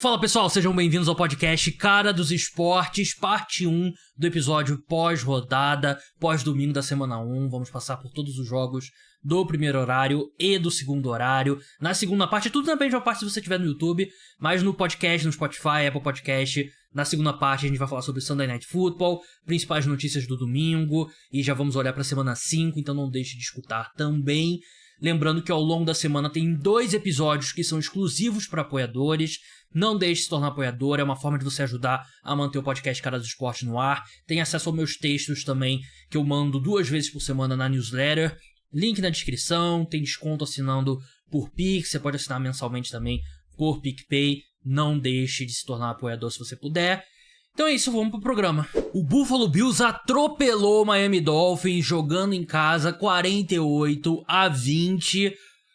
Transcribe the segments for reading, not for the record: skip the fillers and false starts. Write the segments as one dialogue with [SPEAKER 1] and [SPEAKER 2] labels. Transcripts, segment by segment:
[SPEAKER 1] Fala pessoal, sejam bem-vindos ao podcast Cara dos Esportes, parte 1 do episódio pós-rodada, pós-domingo da semana 1. Vamos passar por todos os jogos do primeiro horário e do segundo horário. Na segunda parte, tudo também já parte se você estiver no YouTube, mas no podcast, no Spotify, Apple Podcast. Na segunda parte a gente vai falar sobre Sunday Night Football, principais notícias do domingo, e já vamos olhar para a semana 5, então não deixe de escutar também. Lembrando que ao longo da semana tem 2 episódios que são exclusivos para apoiadores. Não deixe de se tornar apoiador, é uma forma de você ajudar a manter o podcast Cara dos Esportes no ar. Tem acesso aos meus textos também, que eu mando 2 vezes por semana na newsletter. Link na descrição, tem desconto assinando por Pix, você pode assinar mensalmente também por PicPay. Não deixe de se tornar apoiador se você puder. Então é isso, vamos pro programa. O Buffalo Bills atropelou o Miami Dolphins jogando em casa 48-20.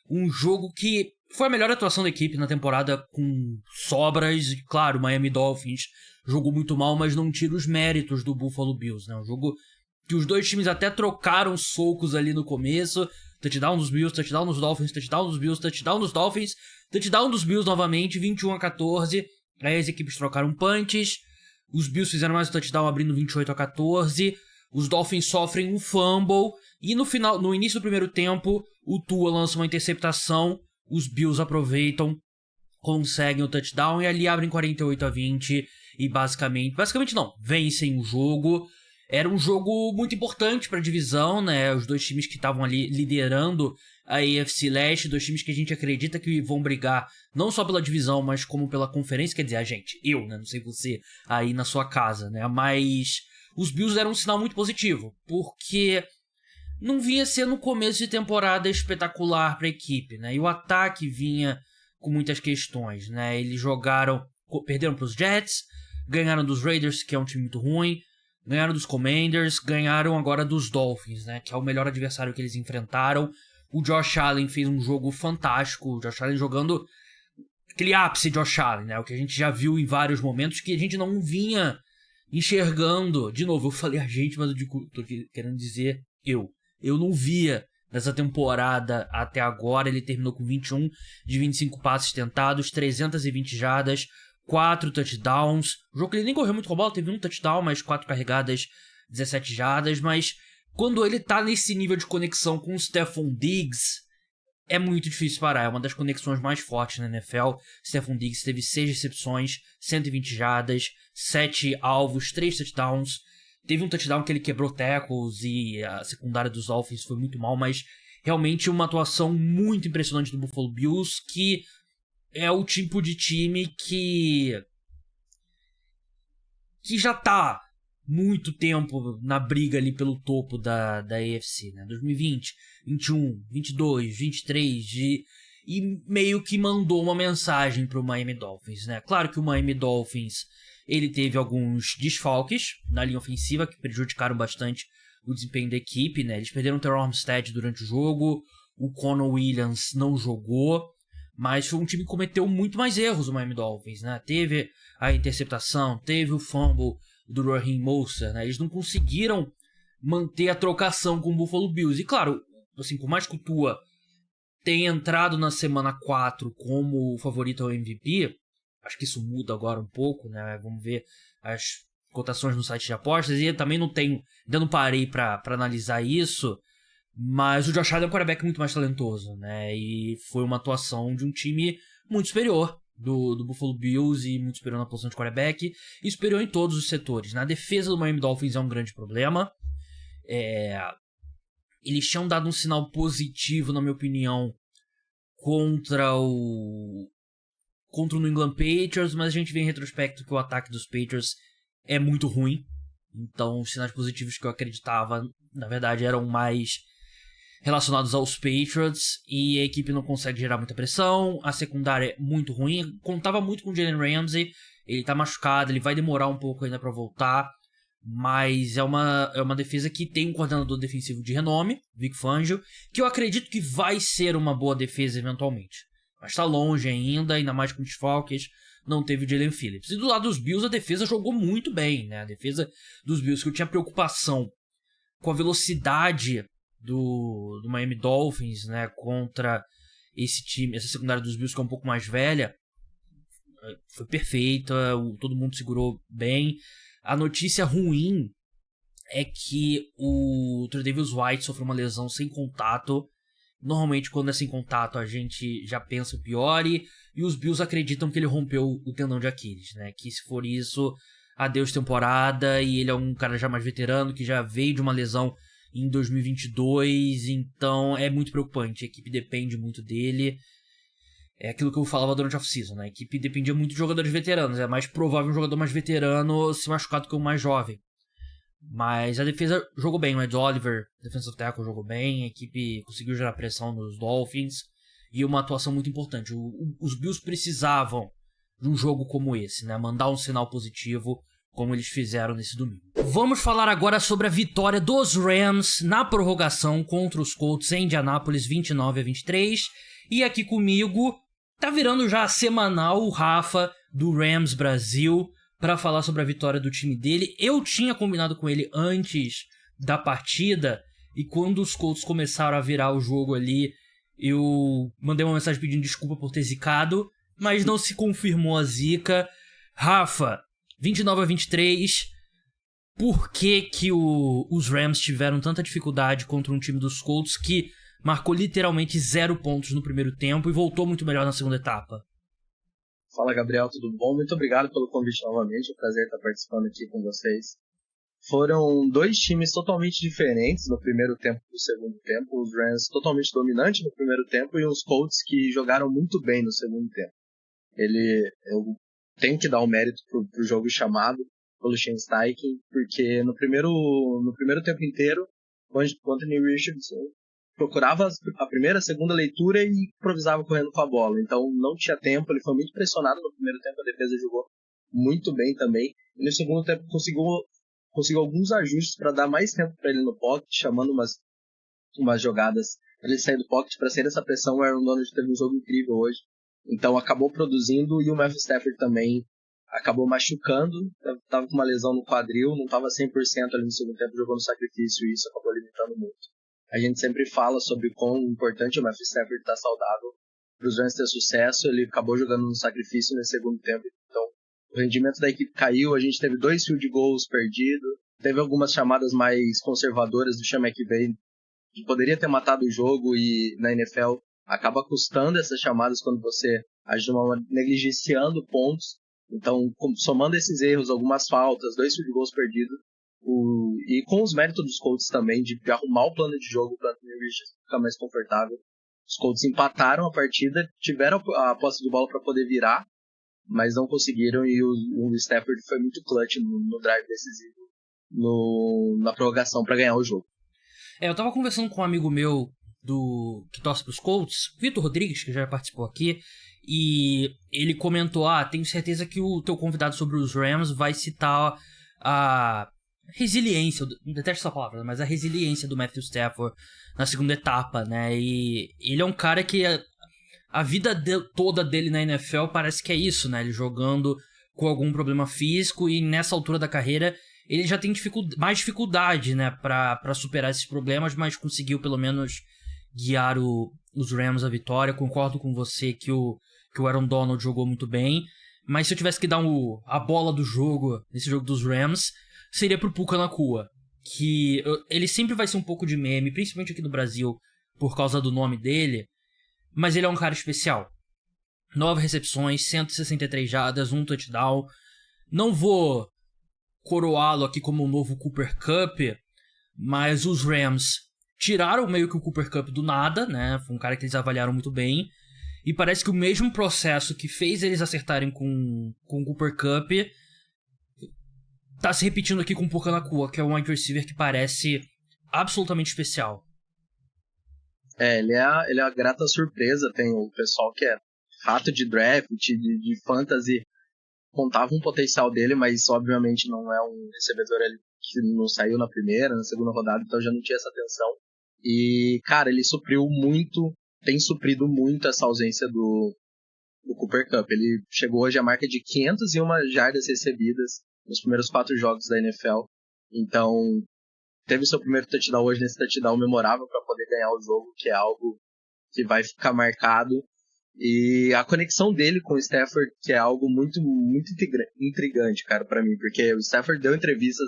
[SPEAKER 1] Um jogo que foi a melhor atuação da equipe na temporada com sobras. E claro, o Miami Dolphins jogou muito mal, mas não tira os méritos do Buffalo Bills, né? Um jogo que os dois times até trocaram socos ali no começo. Touchdown dos Bills, touchdown dos Dolphins, touchdown dos Bills, touchdown dos Dolphins, touchdown dos Bills novamente, 21-14. Aí as equipes trocaram punches. Os Bills fizeram mais um touchdown abrindo 28-14. Os Dolphins sofrem um fumble. E no início do primeiro tempo, o Tua lança uma interceptação. Os Bills aproveitam, conseguem o touchdown e ali abrem 48-20 e basicamente não, vencem o jogo. Era um jogo muito importante para a divisão, né? Os dois times que estavam ali liderando a AFC Leste, 2 times que a gente acredita que vão brigar não só pela divisão, mas como pela conferência. Quer dizer, a gente, eu, né? Não sei você aí na sua casa, né? Mas os Bills deram um sinal muito positivo, porque não vinha sendo um começo de temporada espetacular para a equipe, né? E o ataque vinha com muitas questões, né? Eles perderam para os Jets, ganharam dos Raiders, que é um time muito ruim, ganharam dos Commanders, ganharam agora dos Dolphins, né? Que é o melhor adversário que eles enfrentaram. O Josh Allen fez um jogo fantástico, o Josh Allen jogando aquele ápice de Josh Allen, né? O que a gente já viu em vários momentos que a gente não vinha enxergando. De novo, eu falei a gente, mas eu tô querendo dizer eu não via nessa temporada até agora. Ele terminou com 21 de 25 passes tentados, 320 jardas, 4 touchdowns. O jogo que ele nem correu muito com a bola, teve um touchdown, mas 4 carregadas, 17 jardas. Mas quando ele tá nesse nível de conexão com o Stefon Diggs, é muito difícil parar. É uma das conexões mais fortes na NFL. Stefon Diggs teve 6 recepções, 120 jardas, 7 alvos, 3 touchdowns. Teve um touchdown que ele quebrou tackles e a secundária dos Dolphins foi muito mal, mas realmente uma atuação muito impressionante do Buffalo Bills, que é o tipo de time que já tá muito tempo na briga ali pelo topo da AFC, né? 2020, 21, 22, 23 e meio que mandou uma mensagem pro Miami Dolphins, né? Claro que o Miami Dolphins ele teve alguns desfalques na linha ofensiva que prejudicaram bastante o desempenho da equipe, né? Eles perderam o Terrell Armstead durante o jogo, o Connor Williams não jogou, mas foi um time que cometeu muito mais erros, o Miami Dolphins, né? Teve a interceptação, teve o fumble do Raheem Mostert, né? Eles não conseguiram manter a trocação com o Buffalo Bills. E claro, assim, por mais que o Tua tenha entrado na semana 4 como o favorito ao MVP, acho que isso muda agora um pouco, né? Vamos ver as cotações no site de apostas. E eu também ainda não parei para analisar isso. Mas o Josh Allen é um quarterback muito mais talentoso, né? E foi uma atuação de um time muito superior do Buffalo Bills e muito superior na posição de quarterback e superior em todos os setores. Na defesa do Miami Dolphins é um grande problema. Eles tinham dado um sinal positivo, na minha opinião, contra o New England Patriots, mas a gente vê em retrospecto que o ataque dos Patriots é muito ruim. Então, os sinais positivos que eu acreditava, na verdade, eram mais relacionados aos Patriots, e a equipe não consegue gerar muita pressão, a secundária é muito ruim. Contava muito com o Jalen Ramsey, ele tá machucado, ele vai demorar um pouco ainda para voltar, mas é uma defesa que tem um coordenador defensivo de renome, Vic Fangio, que eu acredito que vai ser uma boa defesa eventualmente. Mas tá longe ainda mais com os desfalques, não teve o Jalen Phillips. E do lado dos Bills, a defesa jogou muito bem, né? A defesa dos Bills, que eu tinha preocupação com a velocidade do Miami Dolphins, né? Contra esse time, essa secundária dos Bills que é um pouco mais velha. foi perfeita, todo mundo segurou bem. A notícia ruim é que o Tre'Davious White sofreu uma lesão sem contato. Normalmente, quando é sem contato, a gente já pensa o pior, e os Bills acreditam que ele rompeu o tendão de Aquiles, né? Que se for isso, adeus temporada, e ele é um cara já mais veterano, que já veio de uma lesão em 2022, então é muito preocupante. A equipe depende muito dele. É aquilo que eu falava durante a off-season, né? A equipe dependia muito de jogadores veteranos. É mais provável um jogador mais veterano se machucar do que um mais jovem. Mas a defesa jogou bem. O Ed Oliver, defensive tackle, jogou bem. A equipe conseguiu gerar pressão nos Dolphins. E uma atuação muito importante. Os Bills precisavam de um jogo como esse, né? Mandar um sinal positivo, como eles fizeram nesse domingo. Vamos falar agora sobre a vitória dos Rams na prorrogação contra os Colts em Indianápolis, 29-23. E aqui comigo, tá virando já semanal, o Rafa, do Rams Brasil, para falar sobre a vitória do time dele. Eu tinha combinado com ele antes da partida, e quando os Colts começaram a virar o jogo ali, eu mandei uma mensagem pedindo desculpa por ter zicado, mas não se confirmou a zica. Rafa, 29-23, por que os Rams tiveram tanta dificuldade contra um time dos Colts que marcou literalmente 0 pontos no primeiro tempo e voltou muito melhor na segunda etapa?
[SPEAKER 2] Fala, Gabriel, tudo bom? Muito obrigado pelo convite novamente, é um prazer estar participando aqui com vocês. Foram 2 times totalmente diferentes no primeiro tempo e no segundo tempo. Os Rams totalmente dominantes no primeiro tempo e os Colts que jogaram muito bem no segundo tempo. Eu tenho que dar o mérito pro jogo chamado pelo Shane Steichen, porque no primeiro tempo inteiro, o Anthony Richardson procurava a primeira, a segunda leitura e improvisava correndo com a bola. Então não tinha tempo, ele foi muito pressionado no primeiro tempo, a defesa jogou muito bem também. E no segundo tempo conseguiu alguns ajustes para dar mais tempo para ele no pocket, chamando umas jogadas para ele sair do pocket, para sair dessa pressão. O Aaron Donald teve um jogo incrível hoje, então acabou produzindo, e o Matthew Stafford também acabou machucando, estava com uma lesão no quadril, não estava 100% ali no segundo tempo, jogou no sacrifício, e isso acabou limitando muito. A gente sempre fala sobre quão importante o Matthew Stafford estar saudável para os Rams ter sucesso. Ele acabou jogando no sacrifício nesse segundo tempo, então o rendimento da equipe caiu. A gente teve 2 field goals perdidos, teve algumas chamadas mais conservadoras do Sean McVay, que poderia ter matado o jogo, e na NFL acaba custando essas chamadas quando você age negligenciando pontos. Então, somando esses erros, algumas faltas, 2 field goals perdidos, e com os méritos dos Colts também, de arrumar o plano de jogo para o Anthony Richardson ficar mais confortável. Os Colts empataram a partida, tiveram a posse de bola para poder virar, mas não conseguiram, e o Stafford foi muito clutch no drive decisivo na prorrogação para ganhar o jogo.
[SPEAKER 1] Eu tava conversando com um amigo meu que torce pros Colts, Vitor Rodrigues, que já participou aqui, e ele comentou: tenho certeza que o teu convidado sobre os Rams vai citar a resiliência, não detesto essa palavra, mas a resiliência do Matthew Stafford na segunda etapa, né? E ele é um cara que a vida toda dele na NFL parece que é isso, né? Ele jogando com algum problema físico, e nessa altura da carreira ele já tem mais dificuldade, né, pra superar esses problemas, mas conseguiu pelo menos guiar os Rams à vitória. Concordo com você que o Aaron Donald jogou muito bem, mas se eu tivesse que dar a bola do jogo nesse jogo dos Rams, seria pro Puka Nacua, que ele sempre vai ser um pouco de meme, principalmente aqui no Brasil, por causa do nome dele, mas ele é um cara especial. 9 recepções, 163 jardas, 1 touchdown. Não vou coroá-lo aqui como um novo Cooper Kupp, mas os Rams tiraram meio que o Cooper Kupp do nada, né? Foi um cara que eles avaliaram muito bem, e parece que o mesmo processo que fez eles acertarem com o Cooper Kupp tá se repetindo aqui com o Puka Nacua, que é um wide receiver que parece absolutamente especial.
[SPEAKER 2] Ele é a grata surpresa. Tem o pessoal que é rato de draft, de fantasy, contava um potencial dele, mas obviamente não é um recebedor que não saiu na primeira, na segunda rodada, então já não tinha essa atenção. E, cara, ele tem suprido muito essa ausência do Cooper Kupp. Ele chegou hoje à marca de 501 jardas recebidas nos primeiros 4 jogos da NFL. Então, teve seu primeiro touchdown hoje, nesse touchdown memorável para poder ganhar o jogo, que é algo que vai ficar marcado. E a conexão dele com o Stafford, que é algo muito, muito intrigante, cara, pra mim. Porque o Stafford deu entrevistas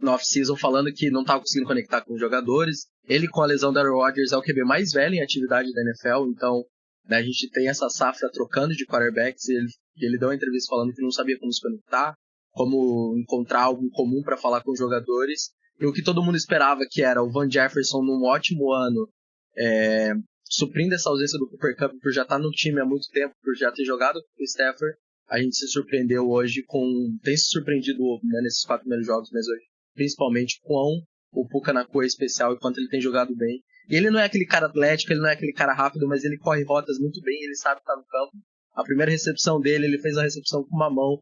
[SPEAKER 2] no off-season falando que não estava conseguindo conectar com os jogadores. Ele, com a lesão do Aaron Rodgers, é o QB mais velho em atividade da NFL, então, né, a gente tem essa safra trocando de quarterbacks, e ele deu uma entrevista falando que não sabia como se conectar, como encontrar algo em comum para falar com os jogadores, e o que todo mundo esperava, que era o Van Jefferson num ótimo ano, suprindo essa ausência do Cooper Kupp, por já estar no time há muito tempo, por já ter jogado com o Stafford. A gente se surpreendeu hoje tem se surpreendido, né, nesses 4 primeiros jogos, mas hoje principalmente com o Puka Nacua especial e quanto ele tem jogado bem. E ele não é aquele cara atlético, ele não é aquele cara rápido, mas ele corre rotas muito bem, ele sabe estar no campo. A primeira recepção dele, ele fez a recepção com uma mão,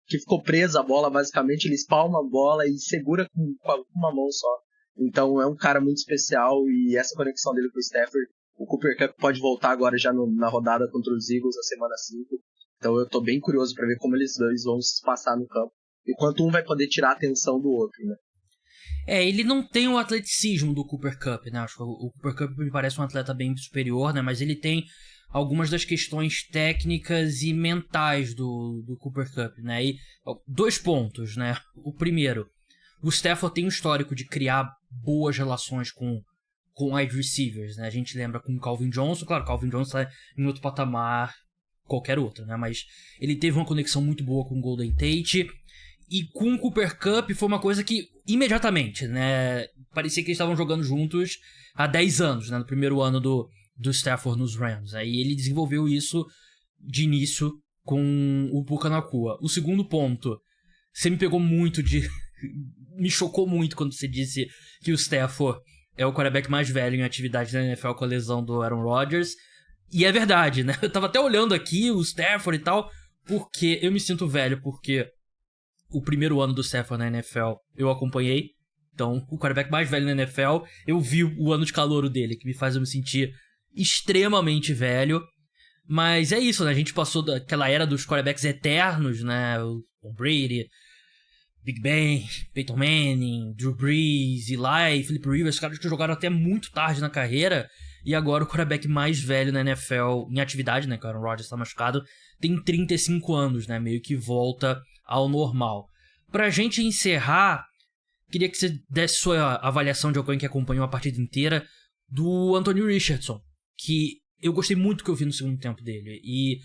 [SPEAKER 2] que ficou presa a bola, basicamente, ele espalma a bola e segura com uma mão só. Então é um cara muito especial, e essa conexão dele com o Stafford, o Cooper Kupp pode voltar agora já na rodada contra os Eagles na semana 5. Então eu tô bem curioso para ver como eles dois vão se passar no campo. E quanto um vai poder tirar a atenção do outro, né?
[SPEAKER 1] Ele não tem o atleticismo do Cooper Kupp, né? Acho que o Cooper Kupp me parece um atleta bem superior, né? Mas ele tem algumas das questões técnicas e mentais do Cooper Kupp, né? E 2 pontos, né? O primeiro, o Stafford tem um histórico de criar boas relações com wide receivers, né? A gente lembra com o Calvin Johnson, claro, o Calvin Johnson tá em outro patamar, qualquer outro, né? Mas ele teve uma conexão muito boa com o Golden Tate. E com o Cooper Kupp foi uma coisa que, imediatamente, né? Parecia que eles estavam jogando juntos há 10 anos, né? No primeiro ano do Stafford nos Rams. Aí ele desenvolveu isso de início com o Puka Nacua. O segundo ponto, você me pegou muito de... me chocou muito quando você disse que o Stafford é o quarterback mais velho em atividade na NFL com a lesão do Aaron Rodgers. E é verdade, né? Eu tava até olhando aqui o Stafford e tal, porque eu me sinto velho, porque o primeiro ano do Stafford na NFL eu acompanhei. Então, o quarterback mais velho na NFL, eu vi o ano de calouro dele, que me faz eu me sentir extremamente velho. Mas é isso, né? A gente passou daquela era dos quarterbacks eternos, né? O Tom Brady, Big Ben, Peyton Manning, Drew Brees, Eli, Philip Rivers, caras que jogaram até muito tarde na carreira. E agora o quarterback mais velho na NFL em atividade, né? Que o Aaron Rodgers tá machucado, tem 35 anos, né? Meio que volta ao normal. Pra gente encerrar, queria que você desse sua avaliação de alguém que acompanhou a partida inteira do Anthony Richardson, que eu gostei muito do que eu vi no segundo tempo dele. E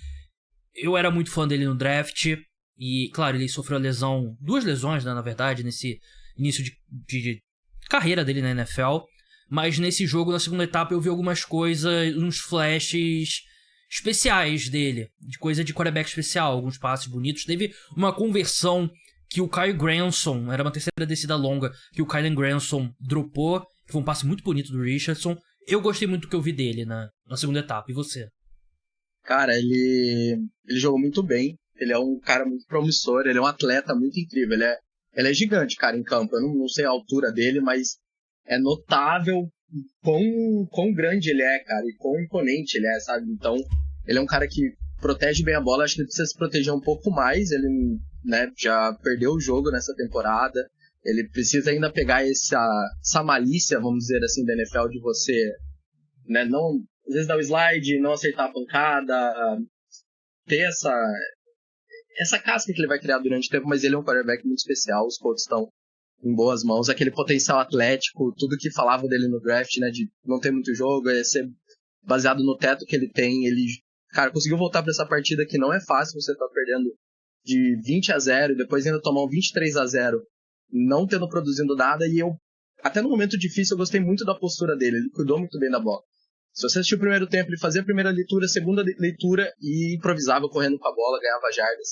[SPEAKER 1] eu era muito fã dele no draft. E, claro, ele sofreu lesão, 2 lesões, né, na verdade, nesse início de carreira dele na NFL. Mas nesse jogo, na segunda etapa, eu vi algumas coisas, uns flashes especiais dele, de coisa de quarterback especial, alguns passes bonitos. Teve uma conversão que o Kyle Granson, era uma terceira descida longa, que o Kyle Granson dropou, que foi um passe muito bonito do Richardson. Eu gostei muito do que eu vi dele na segunda etapa. E você?
[SPEAKER 2] Cara, ele jogou muito bem. Ele é um cara muito promissor, ele é um atleta muito incrível. Ele é gigante, cara, em campo. Eu não sei a altura dele, mas é notável quão grande ele é, cara, e quão imponente ele é, sabe? Então, ele é um cara que protege bem a bola. Acho que ele precisa se proteger um pouco mais. Ele, né, já perdeu o jogo nessa temporada. Ele precisa ainda pegar essa malícia, vamos dizer assim, da NFL, de você, né, não, às vezes dar o slide, não aceitar a pancada, ter essa casca que ele vai criar durante o tempo. Mas ele é um quarterback muito especial. Os Colts estão em boas mãos. Aquele potencial atlético, tudo que falavam dele no draft, né, de não ter muito jogo, ser baseado no teto que ele tem. Ele, cara, conseguiu voltar para essa partida que não é fácil. Você tá perdendo de 20-0 e depois ainda tomar um 23-0, não tendo produzindo nada. E eu, até no momento difícil, eu gostei muito da postura dele. Ele cuidou muito bem da bola. Se você assistiu o primeiro tempo, ele fazia a primeira leitura, a segunda leitura e improvisava correndo com a bola, ganhava jardas.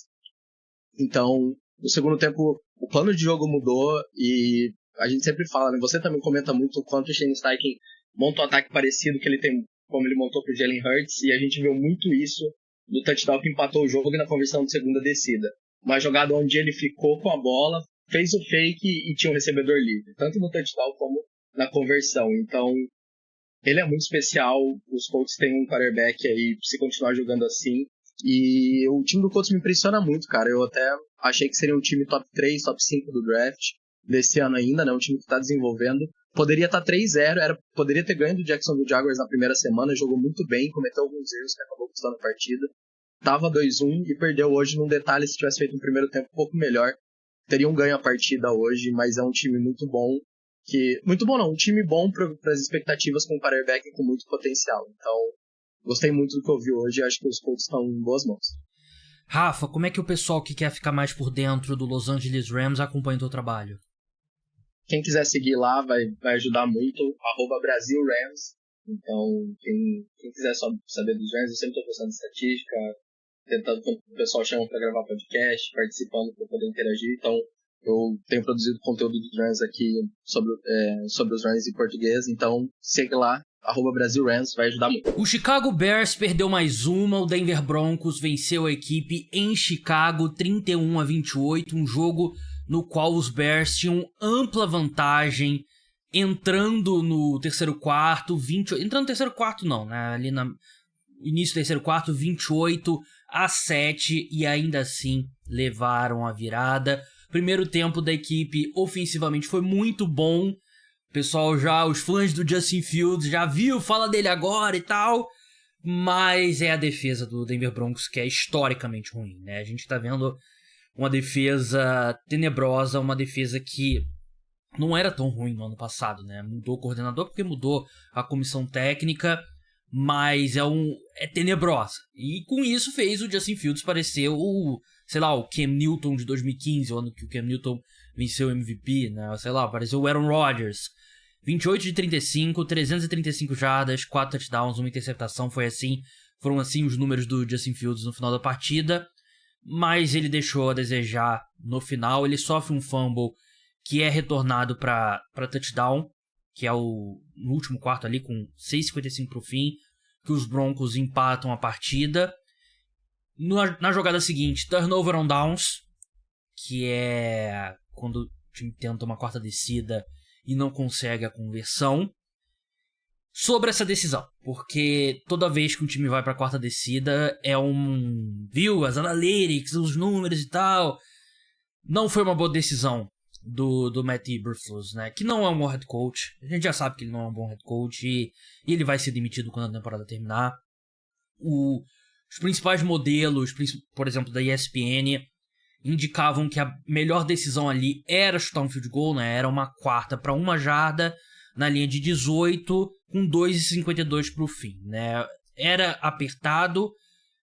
[SPEAKER 2] Então, no segundo tempo, o plano de jogo mudou e a gente sempre fala, né? Você também comenta muito o quanto o Shane Steichen monta um ataque parecido que ele tem, como ele montou pro Jalen Hurts, e a gente viu muito isso no touchdown que empatou o jogo e na conversão de segunda descida. Uma jogada onde ele ficou com a bola, fez o fake e tinha um recebedor livre, tanto no touchdown como na conversão. Então, ele é muito especial. Os Colts têm um quarterback aí, se continuar jogando assim. E o time do Colts me impressiona muito, cara. Eu até achei que seria um time top 3, top 5 do draft. desse ano ainda, né? Um time que está desenvolvendo. Poderia estar 3-0, poderia ter ganho do Jacksonville Jaguars na primeira semana, jogou muito bem, cometeu alguns erros que acabou custando a partida. Tava 2-1 e perdeu hoje num detalhe. Se tivesse feito um primeiro tempo um pouco melhor, teriam ganho a partida hoje, mas é um time muito bom. Muito bom não, um time bom para as expectativas com um quarterback com muito potencial. Então, gostei muito do que eu vi hoje e acho que os Colts estão em boas mãos.
[SPEAKER 1] Rafa, como é que o pessoal que quer ficar mais por dentro do Los Angeles Rams acompanha o teu trabalho?
[SPEAKER 2] Quem quiser seguir lá vai ajudar muito, @BrasilRams. Então, quem quiser saber dos Rams, eu sempre estou postando estatística, tentando que o pessoal chama para gravar podcast, participando para poder interagir. Então, eu tenho produzido conteúdo dos Rams aqui sobre os Rams em português. Então, segue lá, @BrasilRams, vai ajudar muito.
[SPEAKER 1] O Chicago Bears perdeu mais uma, o Denver Broncos venceu a equipe em Chicago 31-28, um jogo no qual os Bears tinham ampla vantagem entrando no terceiro quarto, entrando no terceiro quarto não, né? Ali no início do terceiro quarto, 28-7, e ainda assim levaram a virada. Primeiro tempo da equipe ofensivamente foi muito bom. Pessoal, os fãs do Justin Fields já viu, fala dele agora e tal. Mas é a defesa do Denver Broncos que é historicamente ruim, né? A gente tá vendo uma defesa tenebrosa, uma defesa que não era tão ruim no ano passado, né? Mudou o coordenador porque mudou a comissão técnica, mas é tenebrosa. E com isso fez o Justin Fields parecer o Cam Newton de 2015, o ano que o Cam Newton venceu o MVP, né? Pareceu o Aaron Rodgers. 28 de 35, 335 jardas, 4 touchdowns, uma interceptação, foram assim os números do Justin Fields no final da partida, mas ele deixou a desejar no final. Ele sofre um fumble que é retornado para touchdown, que é no último quarto ali, com 6:55 pro fim, que os Broncos empatam a partida. Na jogada seguinte, turnover on downs, que é quando o time tenta uma quarta descida e não consegue a conversão. Sobre essa decisão, porque toda vez que um time vai pra quarta descida viu, as analytics, os números e tal, não foi uma boa decisão do Matt Eberflus, né, que não é um bom head coach. A gente já sabe que ele não é um bom head coach e ele vai ser demitido quando a temporada terminar. Os principais modelos, por exemplo, da ESPN, indicavam que a melhor decisão ali era chutar um field goal, né, era uma quarta para 1 jarda, na linha de 18, com 2:52 pro fim, né? Era apertado,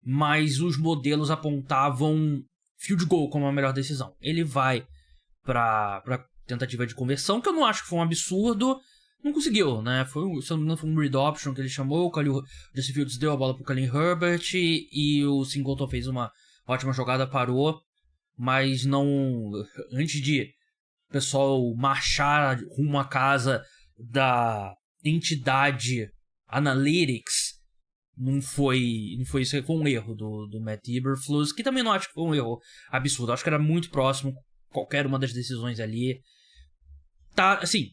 [SPEAKER 1] mas os modelos apontavam field goal como a melhor decisão. Ele vai pra tentativa de conversão, que eu não acho que foi um absurdo, não conseguiu, né? Se eu não me engano, foi um read option que ele chamou, o Justin Fields deu a bola pro Khalil Herbert e o Singleton fez uma ótima jogada, parou, mas não... Antes de o pessoal marchar rumo à casa da entidade Analytics, não foi isso, foi um erro do Matt Eberflus, que também não acho que foi um erro absurdo, acho que era muito próximo qualquer uma das decisões ali. Tá, assim,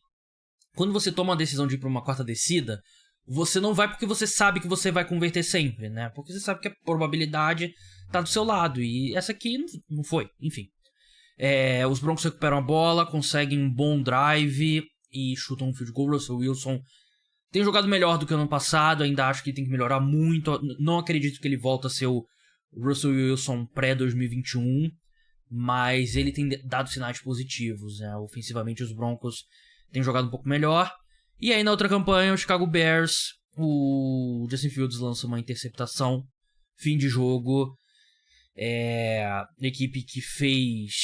[SPEAKER 1] quando você toma uma decisão de ir pra uma quarta descida, você não vai porque você sabe que você vai converter sempre, né? Porque você sabe que a probabilidade tá do seu lado, e essa aqui não foi, enfim. Os Broncos recuperam a bola, conseguem um bom drive e chutam um field goal. Russell Wilson tem jogado melhor do que o ano passado, ainda acho que tem que melhorar muito. Não acredito que ele volta a ser o Russell Wilson pré-2021, mas ele tem dado sinais positivos, né? Ofensivamente os Broncos têm jogado um pouco melhor. E aí na outra campanha, o Chicago Bears, o Justin Fields lança uma interceptação, fim de jogo. A equipe que fez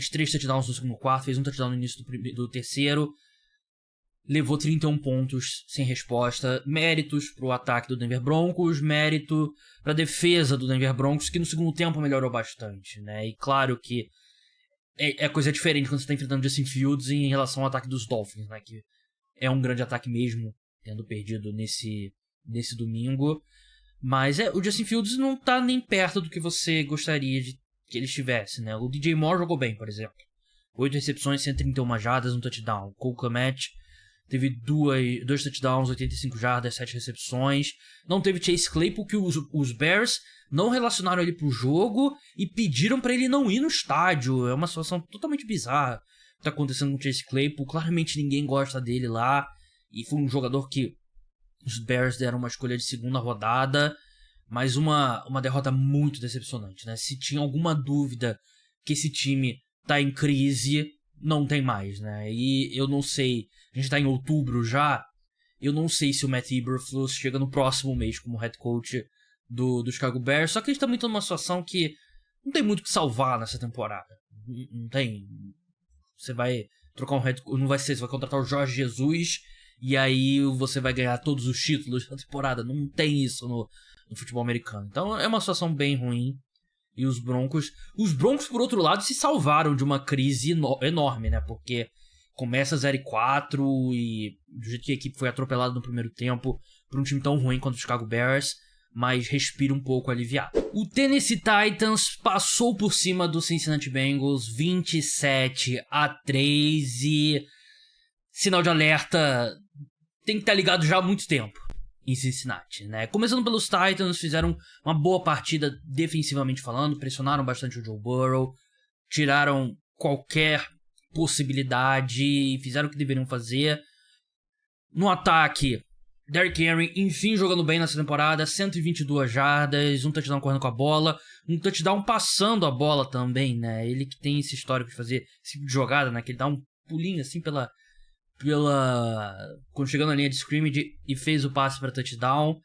[SPEAKER 1] 3 touchdowns no segundo quarto, fez um touchdown no início do terceiro, levou 31 pontos sem resposta. Méritos pro ataque do Denver Broncos, mérito pra defesa do Denver Broncos, que no segundo tempo melhorou bastante, né? E claro que é coisa diferente quando você tá enfrentando Justin Fields em relação ao ataque dos Dolphins, né? Que é um grande ataque mesmo, tendo perdido nesse domingo. Mas o Justin Fields não tá nem perto do que você gostaria de que ele estivesse, né? O DJ Moore jogou bem, por exemplo. 8 recepções, 131 jardas, um touchdown. Cole Kmet teve 2 touchdowns, 85 jardas, 7 recepções. Não teve Chase Claypool, que os Bears não relacionaram ele pro jogo e pediram pra ele não ir no estádio. É uma situação totalmente bizarra que tá acontecendo com o Chase Claypool. Claramente ninguém gosta dele lá. E foi um jogador que os Bears deram uma escolha de segunda rodada. Mas uma derrota muito decepcionante, né? Se tinha alguma dúvida que esse time tá em crise, não tem mais, né? E eu não sei, a gente tá em outubro já, eu não sei se o Matt Eberflus chega no próximo mês como head coach do Chicago Bears, só que a gente tá muito numa situação que não tem muito o que salvar nessa temporada. Não tem. Você vai trocar um head coach, não vai ser, você vai contratar o Jorge Jesus e aí você vai ganhar todos os títulos da temporada. Não tem isso no futebol americano. Então é uma situação bem ruim. E os Broncos, por outro lado, se salvaram de uma crise enorme, né? Porque começa 0-4 e do jeito que a equipe foi atropelada no primeiro tempo por um time tão ruim quanto o Chicago Bears, mas respira um pouco aliviado. O Tennessee Titans passou por cima do Cincinnati Bengals 27-3 e sinal de alerta tem que estar ligado já há muito tempo em Cincinnati, né? Começando pelos Titans, fizeram uma boa partida defensivamente falando, pressionaram bastante o Joe Burrow, tiraram qualquer possibilidade e fizeram o que deveriam fazer. No ataque, Derrick Henry, enfim, jogando bem nessa temporada, 122 jardas, um touchdown correndo com a bola, um touchdown passando a bola também, né? Ele que tem esse histórico de fazer esse tipo de jogada, né? Que ele dá um pulinho assim quando chegando na linha de scrimmage e fez o passe para touchdown.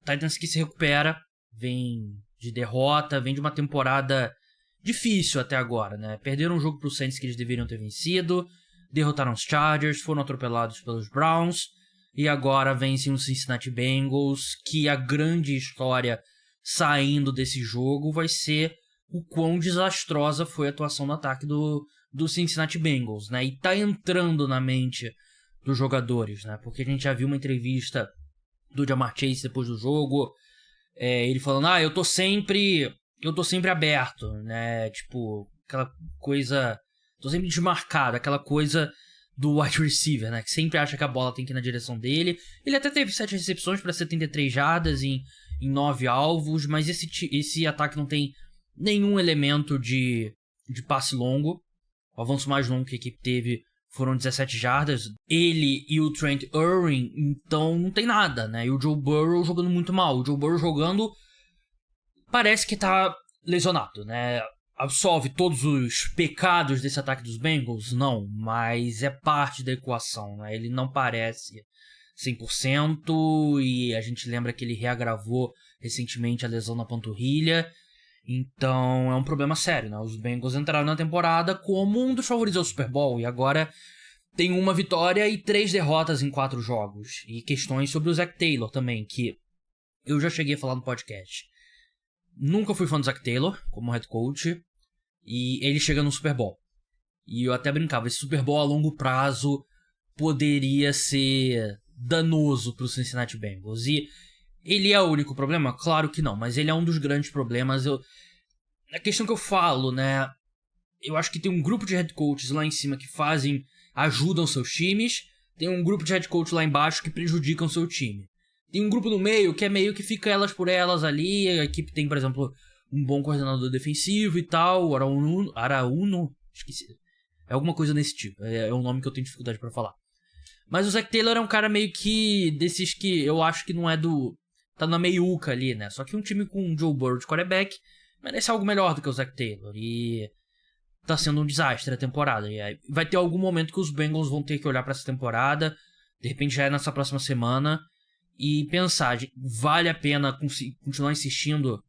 [SPEAKER 1] Titans que se recupera, vem de derrota, vem de uma temporada difícil até agora, né? Perderam um jogo para os Saints que eles deveriam ter vencido, derrotaram os Chargers, foram atropelados pelos Browns e agora vencem os Cincinnati Bengals, que a grande história saindo desse jogo vai ser o quão desastrosa foi a atuação no ataque do Cincinnati Bengals, né? E tá entrando na mente dos jogadores, né? Porque a gente já viu uma entrevista do Ja'Marr Chase depois do jogo, ele falando, eu tô sempre aberto, né? Tipo, aquela coisa, tô sempre desmarcado, aquela coisa do wide receiver, né? Que sempre acha que a bola tem que ir na direção dele. Ele até teve 7 recepções para 73 jardas em 9 alvos, mas esse ataque não tem nenhum elemento de passe longo. O avanço mais longo que a equipe teve foram 17 jardas. Ele e o Trent Irwin, então não tem nada, né? E o Joe Burrow jogando muito mal. O Joe Burrow jogando parece que tá lesionado, né? Absolve todos os pecados desse ataque dos Bengals? Não, mas é parte da equação, né? Ele não parece 100% e a gente lembra que ele reagravou recentemente a lesão na panturrilha. Então é um problema sério, né? Os Bengals entraram na temporada como um dos favoritos ao Super Bowl e agora tem uma vitória e 3 derrotas em 4 jogos. E questões sobre o Zac Taylor também, que eu já cheguei a falar no podcast. Nunca fui fã do Zac Taylor como head coach e ele chega no Super Bowl. E eu até brincava, esse Super Bowl a longo prazo poderia ser danoso para o Cincinnati Bengals. E ele é o único problema? Claro que não, mas ele é um dos grandes problemas. A questão que eu falo, né? Eu acho que tem um grupo de head coaches lá em cima que ajudam seus times. Tem um grupo de head coach lá embaixo que prejudicam seu time. Tem um grupo no meio que é meio que fica elas por elas ali. A equipe tem, por exemplo, um bom coordenador defensivo e tal. O Arauno, esqueci. É alguma coisa nesse tipo. É um nome que eu tenho dificuldade pra falar. Mas o Zac Taylor é um cara meio que desses que eu acho que não é do... Tá na meiuca ali, né? Só que um time com o Joe Burrow de quarterback merece algo melhor do que o Zac Taylor. E tá sendo um desastre a temporada. E aí vai ter algum momento que os Bengals vão ter que olhar pra essa temporada. De repente já é nessa próxima semana. E pensar, vale a pena continuar insistindo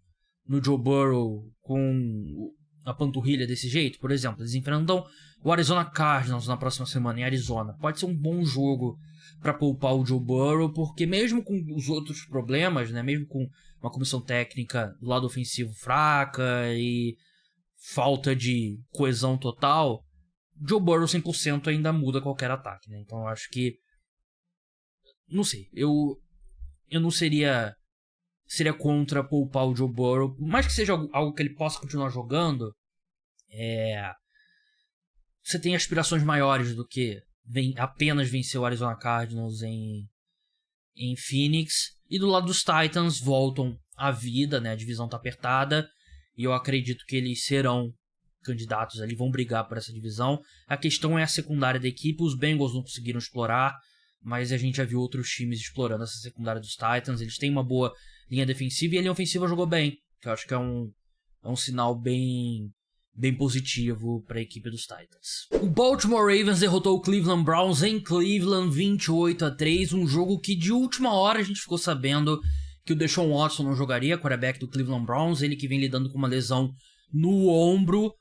[SPEAKER 1] no Joe Burrow com a panturrilha desse jeito? Por exemplo, eles enfrentam o Arizona Cardinals na próxima semana em Arizona. Pode ser um bom jogo para poupar o Joe Burrow, porque mesmo com os outros problemas, né, mesmo com uma comissão técnica do lado ofensivo fraca e falta de coesão total, Joe Burrow 100% ainda muda qualquer ataque, né? Então eu acho que, não sei, eu não seria contra poupar o Joe Burrow, por mais que seja algo que ele possa continuar jogando. Você tem aspirações maiores do que apenas venceu o Arizona Cardinals em Phoenix. E do lado dos Titans, voltam à vida, né? A divisão tá apertada. E eu acredito que eles serão candidatos ali, vão brigar por essa divisão. A questão é a secundária da equipe. Os Bengals não conseguiram explorar, mas a gente já viu outros times explorando essa secundária dos Titans. Eles têm uma boa linha defensiva e a linha ofensiva jogou bem, que eu acho que é um sinal bem positivo para a equipe dos Titans. O Baltimore Ravens derrotou o Cleveland Browns em Cleveland 28-3, um jogo que de última hora a gente ficou sabendo que o Deshaun Watson não jogaria, quarterback do Cleveland Browns, ele que vem lidando com uma lesão no ombro.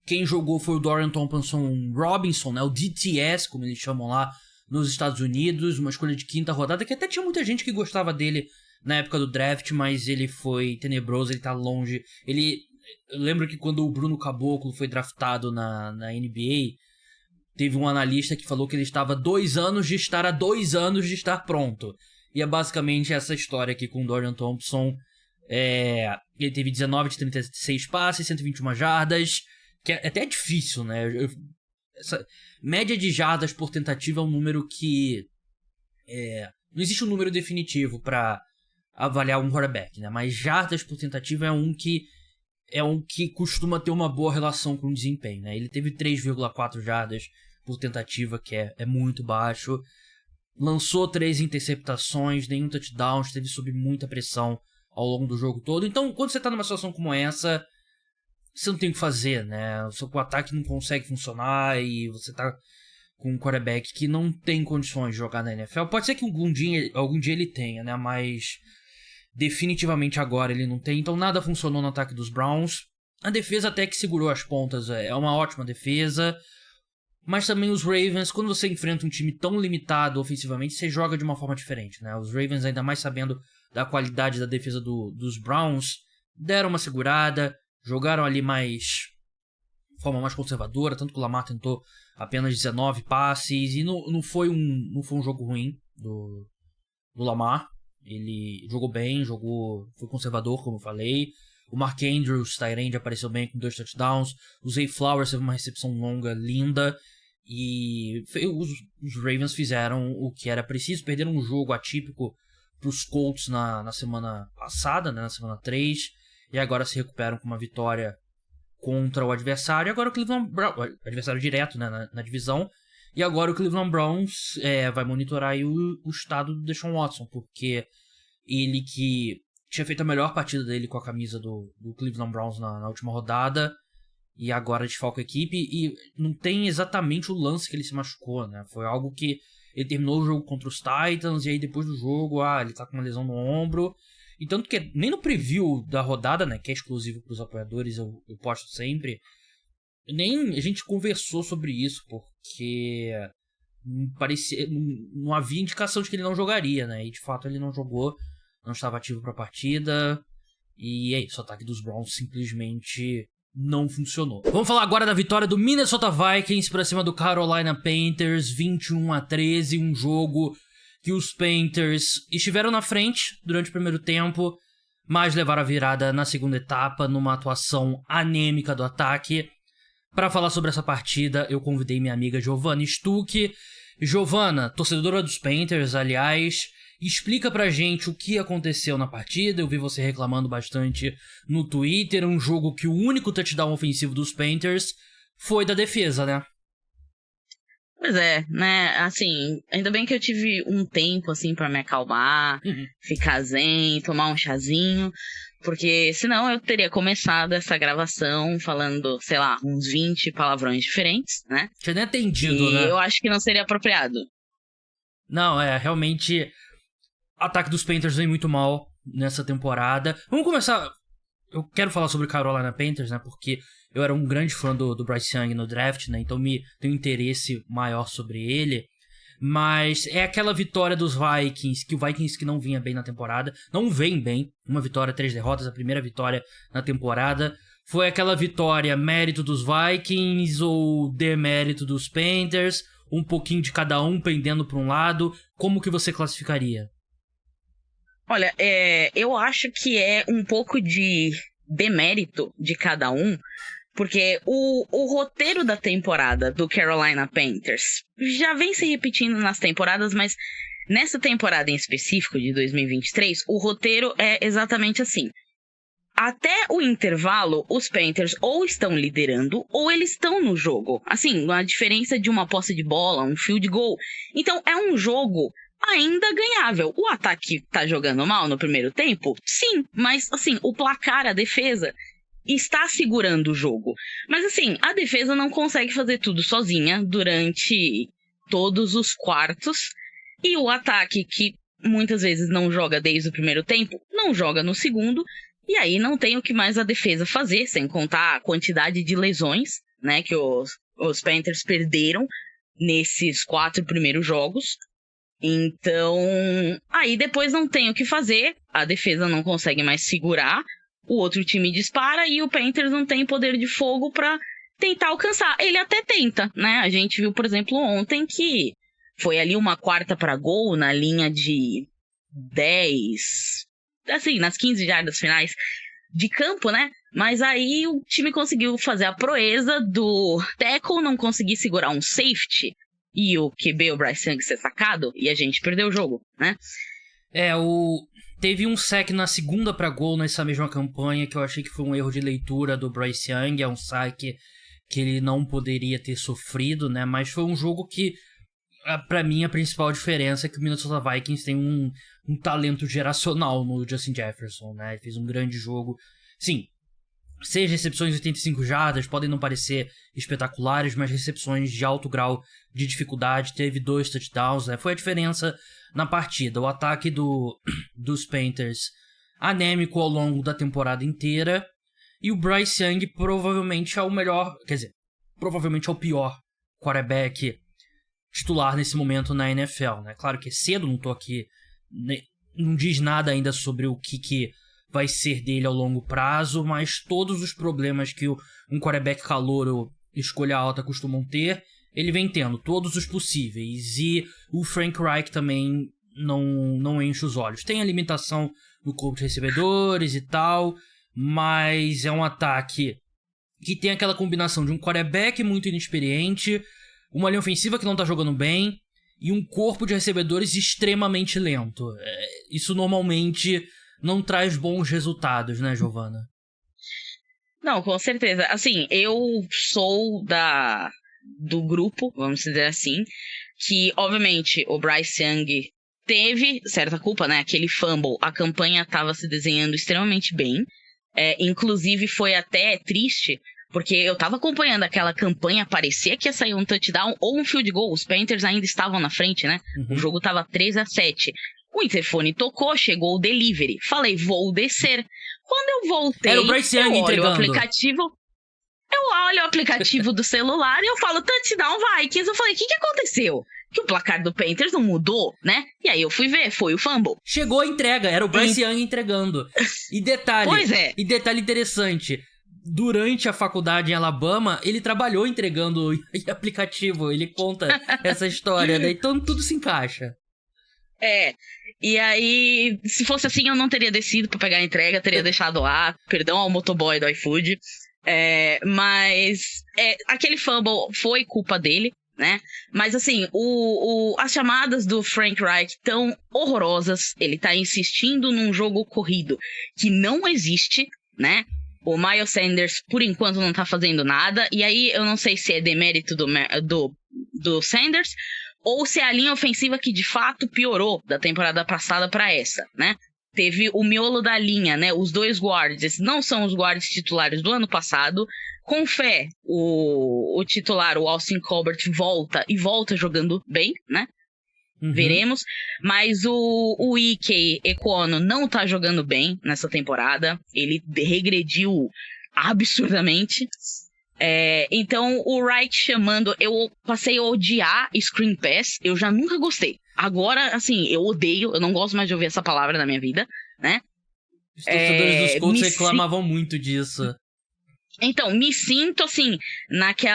[SPEAKER 1] Quem jogou foi o Dorian Thompson-Robinson, né, o DTS, como eles chamam lá nos Estados Unidos, uma escolha de 5ª rodada, que até tinha muita gente que gostava dele na época do draft, mas ele foi tenebroso, ele tá longe. Eu lembro que quando o Bruno Caboclo foi draftado na NBA, teve um analista que falou que ele estava 2 anos de estar a 2 anos de estar pronto. E é basicamente essa história aqui com o Dorian Thompson. Ele teve 19 de 36 passes, 121 jardas, que é até difícil, né? Essa média de jardas por tentativa é um número que... não existe um número definitivo para avaliar um quarterback, né? Mas jardas por tentativa é um que costuma ter uma boa relação com o desempenho, né? Ele teve 3,4 jardas por tentativa, que é muito baixo. Lançou 3 interceptações, nenhum touchdown, esteve sob muita pressão ao longo do jogo todo. Então, quando você tá numa situação como essa, você não tem o que fazer, né? O seu ataque não consegue funcionar e você tá com um quarterback que não tem condições de jogar na NFL. Pode ser que algum dia ele tenha, né? Mas definitivamente agora ele não tem. Então nada funcionou no ataque dos Browns. A defesa até que segurou as pontas. É uma ótima defesa. Mas também os Ravens, quando você enfrenta um time tão limitado ofensivamente, você joga de uma forma diferente, né? Os Ravens, ainda mais sabendo da qualidade da defesa dos Browns, deram uma segurada, jogaram ali de forma mais conservadora, tanto que o Lamar tentou apenas 19 passes, e não foi um jogo ruim do Lamar. Ele jogou bem, foi conservador, como eu falei. O Mark Andrews, tight end, apareceu bem com 2 touchdowns. O Zay Flowers teve uma recepção longa, linda. E os Ravens fizeram o que era preciso. Perderam um jogo atípico para os Colts na semana passada, né, na semana 3. E agora se recuperam com uma vitória contra o adversário. Agora o Cleveland Browns, adversário direto, né, na divisão. E agora o Cleveland Browns vai monitorar aí o estado do Deshaun Watson, porque ele que tinha feito a melhor partida dele com a camisa do Cleveland Browns na última rodada, e agora desfalca a equipe, e não tem exatamente o lance que ele se machucou, né? Foi algo que ele terminou o jogo contra os Titans, e aí depois do jogo, ele tá com uma lesão no ombro, e tanto que nem no preview da rodada, né, que é exclusivo pros apoiadores, eu posto sempre, nem a gente conversou sobre isso, porque não havia indicação de que ele não jogaria, né? E de fato ele não jogou, não estava ativo para a partida. E é isso, o ataque dos Browns simplesmente não funcionou. Vamos falar agora da vitória do Minnesota Vikings para cima do Carolina Panthers, 21-13, um jogo que os Panthers estiveram na frente durante o primeiro tempo, mas levaram a virada na segunda etapa numa atuação anêmica do ataque. Para falar sobre essa partida, eu convidei minha amiga Giovanna Stuck. Giovanna, torcedora dos Panthers, aliás, explica pra gente o que aconteceu na partida. Eu vi você reclamando bastante no Twitter, um jogo que o único touchdown ofensivo dos Panthers foi da defesa, né?
[SPEAKER 3] Pois é, né, assim, ainda bem que eu tive um tempo, assim, pra me acalmar, ficar zen, tomar um chazinho, porque senão eu teria começado essa gravação falando, sei lá, uns 20 palavrões diferentes, né?
[SPEAKER 1] Tinha nem atendido, né?
[SPEAKER 3] E eu acho que não seria apropriado.
[SPEAKER 1] Não, realmente, o ataque dos Panthers vem muito mal nessa temporada. Vamos começar... Eu quero falar sobre o Carolina Panthers, né, porque eu era um grande fã do Bryce Young no draft, né, então tenho interesse maior sobre ele. Mas é aquela vitória dos Vikings, que o Vikings que não vinha bem na temporada, não vem bem, 1 vitória, 3 derrotas, a primeira vitória na temporada. Foi aquela vitória mérito dos Vikings ou demérito dos Panthers, um pouquinho de cada um pendendo para um lado. Como que você classificaria?
[SPEAKER 3] Olha, eu acho que é um pouco de demérito de cada um, Porque o roteiro da temporada do Carolina Panthers já vem se repetindo nas temporadas, mas nessa temporada em específico de 2023, o roteiro é exatamente assim. Até o intervalo, os Panthers ou estão liderando ou eles estão no jogo. Assim, a diferença de uma posse de bola, um field goal. Então, é um jogo ainda ganhável. O ataque tá jogando mal no primeiro tempo? Sim, mas assim, o placar, a defesa está segurando o jogo. Mas assim, a defesa não consegue fazer tudo sozinha durante todos os quartos. E o ataque, que muitas vezes não joga desde o primeiro tempo, não joga no segundo. E aí não tem o que mais a defesa fazer, sem contar a quantidade de lesões, né, que os Panthers perderam nesses 4 primeiros jogos. Então, aí depois não tem o que fazer, a defesa não consegue mais segurar, o outro time dispara e o Panthers não tem poder de fogo pra tentar alcançar. Ele até tenta, né? A gente viu, por exemplo, ontem que foi ali uma 4ª para gol na linha de 10, assim, nas 15 jardas finais de campo, né? Mas aí o time conseguiu fazer a proeza do tackle não conseguir segurar um safety e o QB, o Bryce Young, ser sacado, e a gente perdeu o jogo, né?
[SPEAKER 1] Teve um sack na 2ª pra gol nessa mesma campanha, que eu achei que foi um erro de leitura do Bryce Young, é um sack que ele não poderia ter sofrido, né? Mas foi um jogo que, pra mim, a principal diferença é que o Minnesota Vikings tem um talento geracional no Justin Jefferson, né? Ele fez um grande jogo. Sim, 6 recepções de 85 jardas, podem não parecer espetaculares, mas recepções de alto grau de dificuldade, teve 2 touchdowns, né? Foi a diferença na partida. O ataque dos Panthers anêmico ao longo da temporada inteira, e o Bryce Young provavelmente é o melhor, quer dizer, provavelmente é o pior quarterback titular nesse momento na NFL, né? Claro que é cedo, não tô aqui, não diz nada ainda sobre o que vai ser dele ao longo prazo, mas todos os problemas que um quarterback calouro escolha alta costumam ter, ele vem tendo, todos os possíveis, e o Frank Reich também não enche os olhos. Tem a limitação no corpo de recebedores e tal, mas é um ataque que tem aquela combinação de um quarterback muito inexperiente, uma linha ofensiva que não tá jogando bem, e um corpo de recebedores extremamente lento. Isso normalmente não traz bons resultados, né, Giovana?
[SPEAKER 3] Não, com certeza. Assim, eu sou do grupo, vamos dizer assim, que, obviamente, o Bryce Young teve certa culpa, né? Aquele fumble, a campanha estava se desenhando extremamente bem. Inclusive, foi até triste, porque eu tava acompanhando aquela campanha, parecia que ia sair um touchdown ou um field goal. Os Panthers ainda estavam na frente, né? Uhum. O jogo tava 3-7. O interfone tocou, chegou o delivery. Falei, vou descer. Quando eu voltei,
[SPEAKER 1] era o Bryce Young entregando.
[SPEAKER 3] Eu olho o aplicativo do celular e eu falo, touchdown Vikings. Eu falei, o que aconteceu? Que o placar do Panthers não mudou, né? E aí eu fui ver, foi o fumble.
[SPEAKER 1] Chegou a entrega, era o Bryce Young entregando. E detalhe,
[SPEAKER 3] pois é.
[SPEAKER 1] E detalhe interessante, durante a faculdade em Alabama, ele trabalhou entregando em aplicativo, ele conta essa história, né? Então tudo se encaixa.
[SPEAKER 3] E aí, se fosse assim, eu não teria descido pra pegar a entrega, teria deixado lá, perdão ao motoboy do iFood. Mas aquele fumble foi culpa dele, né? Mas assim, as chamadas do Frank Reich tão horrorosas, ele tá insistindo num jogo corrido que não existe, né? O Miles Sanders, por enquanto, não tá fazendo nada, e aí eu não sei se é demérito do Sanders, ou se é a linha ofensiva que de fato piorou da temporada passada para essa, né? Teve o miolo da linha, né? Os 2 guards não são os guards titulares do ano passado. Com fé, o titular, o Austin Colbert, volta jogando bem, né? Uhum. Veremos. Mas o Ike Ekwonu não tá jogando bem nessa temporada. Ele regrediu absurdamente. Então o Reich chamando, eu passei a odiar Screen Pass, eu já nunca gostei. Agora, assim, eu odeio, eu não gosto mais de ouvir essa palavra na minha vida, né?
[SPEAKER 1] Os torcedores dos Colts reclamavam muito disso.
[SPEAKER 3] Então, me sinto, assim, naqueles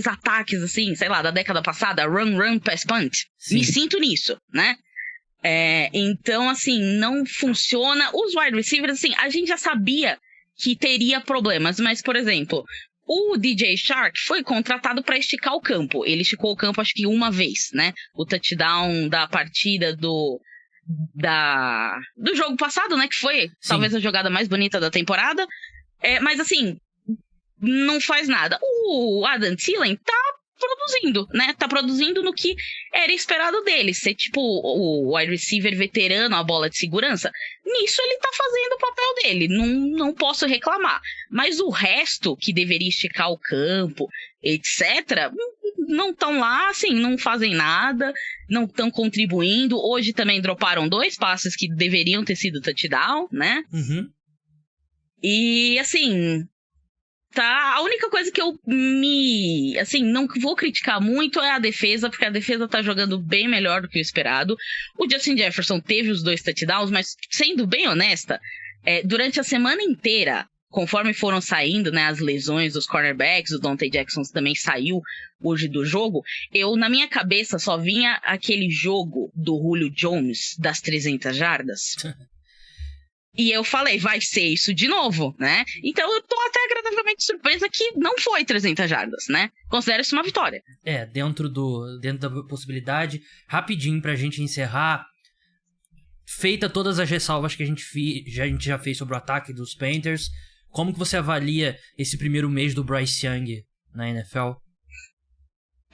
[SPEAKER 3] ataques, assim, sei lá, da década passada, run, pass, punt. Sim. Me sinto nisso, né? Então, assim, não funciona. Os wide receivers, assim, a gente já sabia que teria problemas. Mas, por exemplo, o DJ Shark foi contratado para esticar o campo. Ele esticou o campo, acho que uma vez, né? O touchdown da partida do jogo passado, né? Que foi talvez a jogada mais bonita da temporada. Mas, assim, não faz nada. O Adam Thielen tá produzindo, né? Tá produzindo no que era esperado dele. Ser tipo o wide receiver veterano, a bola de segurança. Nisso ele tá fazendo o papel dele. Não posso reclamar. Mas o resto, que deveria esticar o campo, etc., não estão lá, assim, não fazem nada, não estão contribuindo. Hoje também droparam 2 passes que deveriam ter sido touchdown, né?
[SPEAKER 1] Uhum.
[SPEAKER 3] E, assim, tá, a única coisa que eu não vou criticar muito é a defesa, porque a defesa tá jogando bem melhor do que o esperado. O Justin Jefferson teve os 2 touchdowns, mas, sendo bem honesta, durante a semana inteira, conforme foram saindo, né, as lesões dos cornerbacks, o Dante Jackson também saiu hoje do jogo, na minha cabeça só vinha aquele jogo do Julio Jones das 300 jardas. E eu falei, vai ser isso de novo, né? Então eu tô até agradavelmente surpresa que não foi 300 jardas, né? Considero isso uma vitória.
[SPEAKER 1] Dentro da possibilidade, rapidinho pra gente encerrar, feita todas as ressalvas que a gente já fez sobre o ataque dos Panthers, como que você avalia esse primeiro mês do Bryce Young na NFL?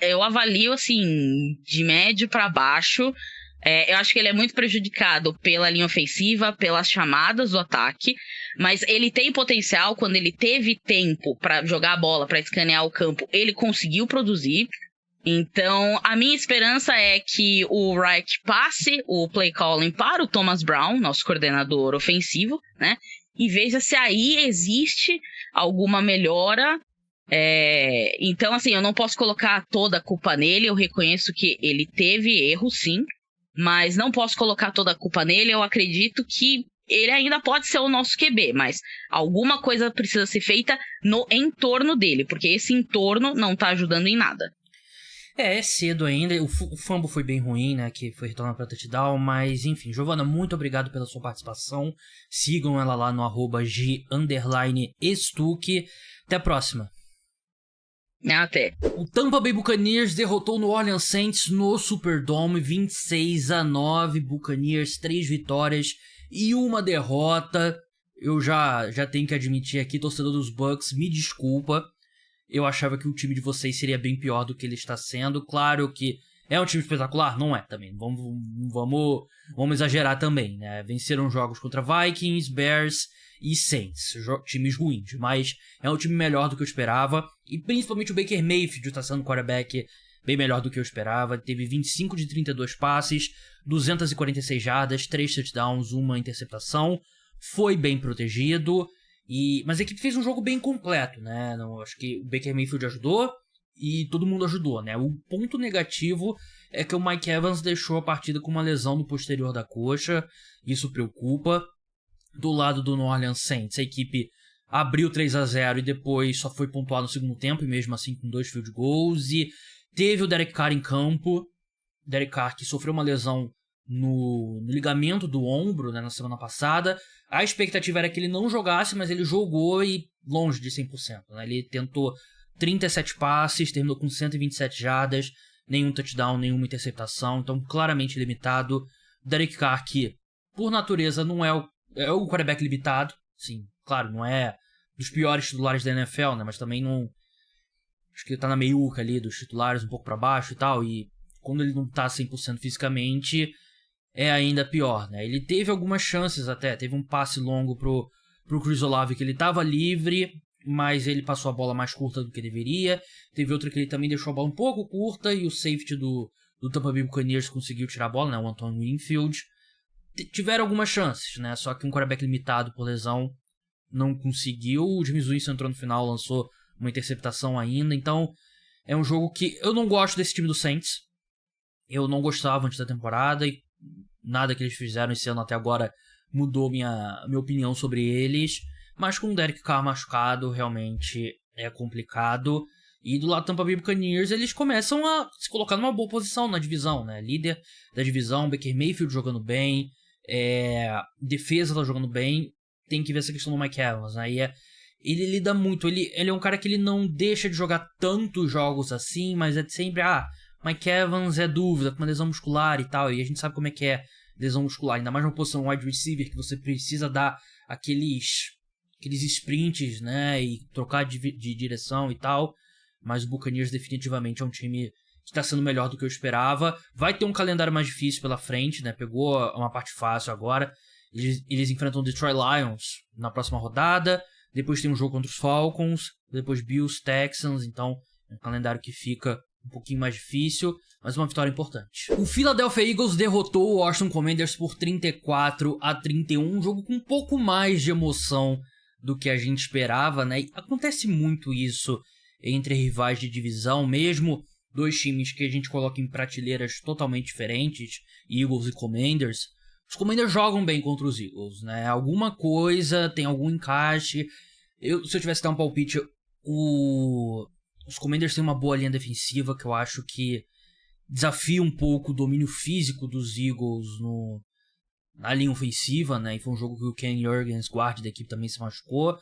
[SPEAKER 3] Eu avalio, assim, de médio pra baixo. Eu acho que ele é muito prejudicado pela linha ofensiva, pelas chamadas do ataque, mas ele tem potencial. Quando ele teve tempo pra jogar a bola, pra escanear o campo, ele conseguiu produzir. Então, a minha esperança é que o Reich passe o play calling para o Thomas Brown, nosso coordenador ofensivo, né? E veja se aí existe alguma melhora. Então, assim, eu não posso colocar toda a culpa nele. Eu reconheço que ele teve erro, sim, mas não posso colocar toda a culpa nele. Eu acredito que ele ainda pode ser o nosso QB, mas alguma coisa precisa ser feita no entorno dele, porque esse entorno não tá ajudando em nada.
[SPEAKER 1] É cedo ainda, o fumble foi bem ruim, né, que foi retornado para touchdown, mas enfim, Giovana, muito obrigado pela sua participação, sigam ela lá no @G_Stuck, até a próxima.
[SPEAKER 3] Até.
[SPEAKER 1] O Tampa Bay Buccaneers derrotou o New Orleans Saints no Superdome, 26-9, Buccaneers, 3 vitórias e 1 derrota. Eu já tenho que admitir aqui, torcedor dos Bucs, me desculpa. Eu achava que o time de vocês seria bem pior do que ele está sendo. Claro que é um time espetacular? Não é também. Vamos exagerar também, né? Venceram jogos contra Vikings, Bears e Saints. Times ruins, mas é um time melhor do que eu esperava. E principalmente o Baker Mayfield está sendo um quarterback bem melhor do que eu esperava. Teve 25 de 32 passes, 246 jardas, 3 touchdowns, 1 interceptação. Foi bem protegido. Mas a equipe fez um jogo bem completo, né? Acho que o Baker Mayfield ajudou e todo mundo ajudou, né? O ponto negativo é que o Mike Evans deixou a partida com uma lesão no posterior da coxa. Isso preocupa. Do lado do New Orleans Saints, a equipe abriu 3-0 e depois só foi pontuar no segundo tempo, e mesmo assim com 2 field goals. E teve o Derek Carr em campo. Derek Carr que sofreu uma lesão no ligamento do ombro, né, na semana passada. A expectativa era que ele não jogasse, mas ele jogou e longe de 100%. Né? Ele tentou 37 passes, terminou com 127 jardas, nenhum touchdown, nenhuma interceptação, então claramente limitado. Derek Carr, que por natureza não é o quarterback limitado, sim, claro, não é dos piores titulares da NFL, né, mas também não... Acho que ele tá na meiuca ali dos titulares, um pouco para baixo e tal, e quando ele não tá 100% fisicamente, é ainda pior, né? Ele teve algumas chances até, teve um passe longo pro Chris Olave que ele tava livre, mas ele passou a bola mais curta do que deveria. Teve outra que ele também deixou a bola um pouco curta e o safety do Tampa Bay Buccaneers conseguiu tirar a bola, né? O Antonio Winfield. Tiveram algumas chances, né? Só que um quarterback limitado por lesão não conseguiu. O James Winston entrou no final, lançou uma interceptação ainda. Então, é um jogo que eu não gosto desse time do Saints. Eu não gostava antes da temporada e nada que eles fizeram esse ano até agora mudou minha opinião sobre eles. Mas com o Derek Carr machucado, realmente é complicado. E do lado do Tampa Bay Buccaneers, eles começam a se colocar numa boa posição na divisão, né? Líder da divisão, Baker Mayfield jogando bem, defesa tá jogando bem. tem que ver essa questão do Mike Evans, né? E ele lida muito, ele é um cara que ele não deixa de jogar tantos jogos assim, mas é sempre, Mike Evans é dúvida, com uma lesão muscular e tal, e a gente sabe como é que é lesão muscular, ainda mais numa posição wide receiver, que você precisa dar aqueles sprints, né, e trocar de direção e tal, mas o Buccaneers definitivamente é um time que está sendo melhor do que eu esperava. Vai ter um calendário mais difícil pela frente, né, pegou uma parte fácil agora, eles enfrentam o Detroit Lions na próxima rodada, depois tem um jogo contra os Falcons, depois Bills, Texans, então é um calendário que fica um pouquinho mais difícil, mas uma vitória importante. O Philadelphia Eagles derrotou o Washington Commanders por 34-31, um jogo com um pouco mais de emoção do que a gente esperava, né? E acontece muito isso entre rivais de divisão, mesmo dois times que a gente coloca em prateleiras totalmente diferentes, Eagles e Commanders. Os Commanders jogam bem contra os Eagles, né? Alguma coisa, tem algum encaixe. Se eu tivesse que dar um palpite, os Commanders têm uma boa linha defensiva que eu acho que desafia um pouco o domínio físico dos Eagles na linha ofensiva, né? E foi um jogo que o Ken Jurgens, guarda da equipe, também se machucou.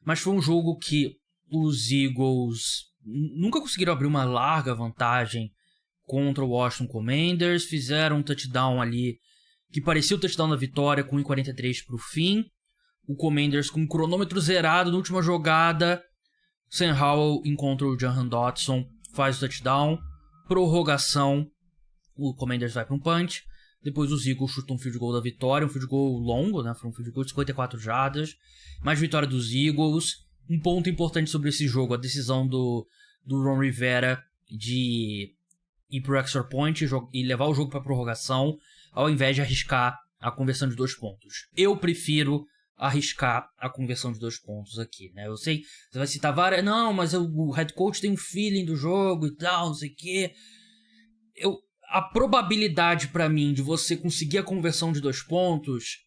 [SPEAKER 1] Mas foi um jogo que os Eagles nunca conseguiram abrir uma larga vantagem contra o Washington Commanders. Fizeram um touchdown ali que parecia o touchdown da vitória com 1:43 pro fim. O Commanders com o cronômetro zerado na última jogada. Sam Howell encontra o Jahan Dotson, faz o touchdown. Prorrogação, o Commanders vai para um punch. Depois os Eagles chutam um field goal da vitória, um field goal longo, né? Foi um field goal de 54 jardas. Mais vitória dos Eagles. Um ponto importante sobre esse jogo, a decisão do Ron Rivera de ir pro extra point e levar o jogo para prorrogação, ao invés de arriscar a conversão de 2 pontos. Eu prefiro arriscar a conversão de 2 pontos aqui, né? Eu sei, você vai citar várias, não, mas o head coach tem um feeling do jogo e tal, não sei o quê. A probabilidade pra mim de você conseguir a conversão de 2 pontos,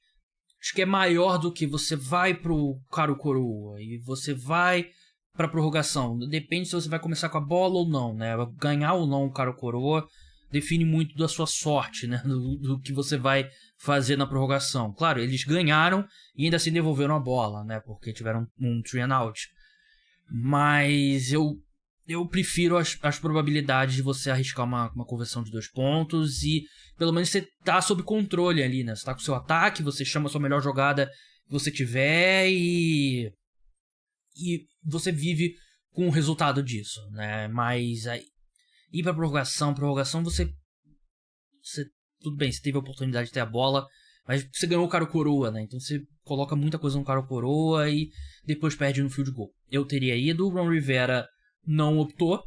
[SPEAKER 1] acho que é maior do que você vai pro cara ou coroa e você vai pra prorrogação. Depende se você vai começar com a bola ou não, né? Ganhar ou não o cara ou coroa define muito da sua sorte, né? Do que você vai fazer na prorrogação. Claro, eles ganharam e ainda assim devolveram a bola, né? Porque tiveram um 3-and-out. Mas eu prefiro as probabilidades de você arriscar uma conversão de 2 pontos e pelo menos você tá sob controle ali, né? Você tá com o seu ataque, você chama a sua melhor jogada que você tiver e você vive com o resultado disso, né? Mas aí, ir pra prorrogação você tudo bem, você teve a oportunidade de ter a bola, mas você ganhou o cara ou coroa, né? Então você coloca muita coisa no cara ou coroa e depois perde no field goal. Eu teria ido, o Ron Rivera não optou,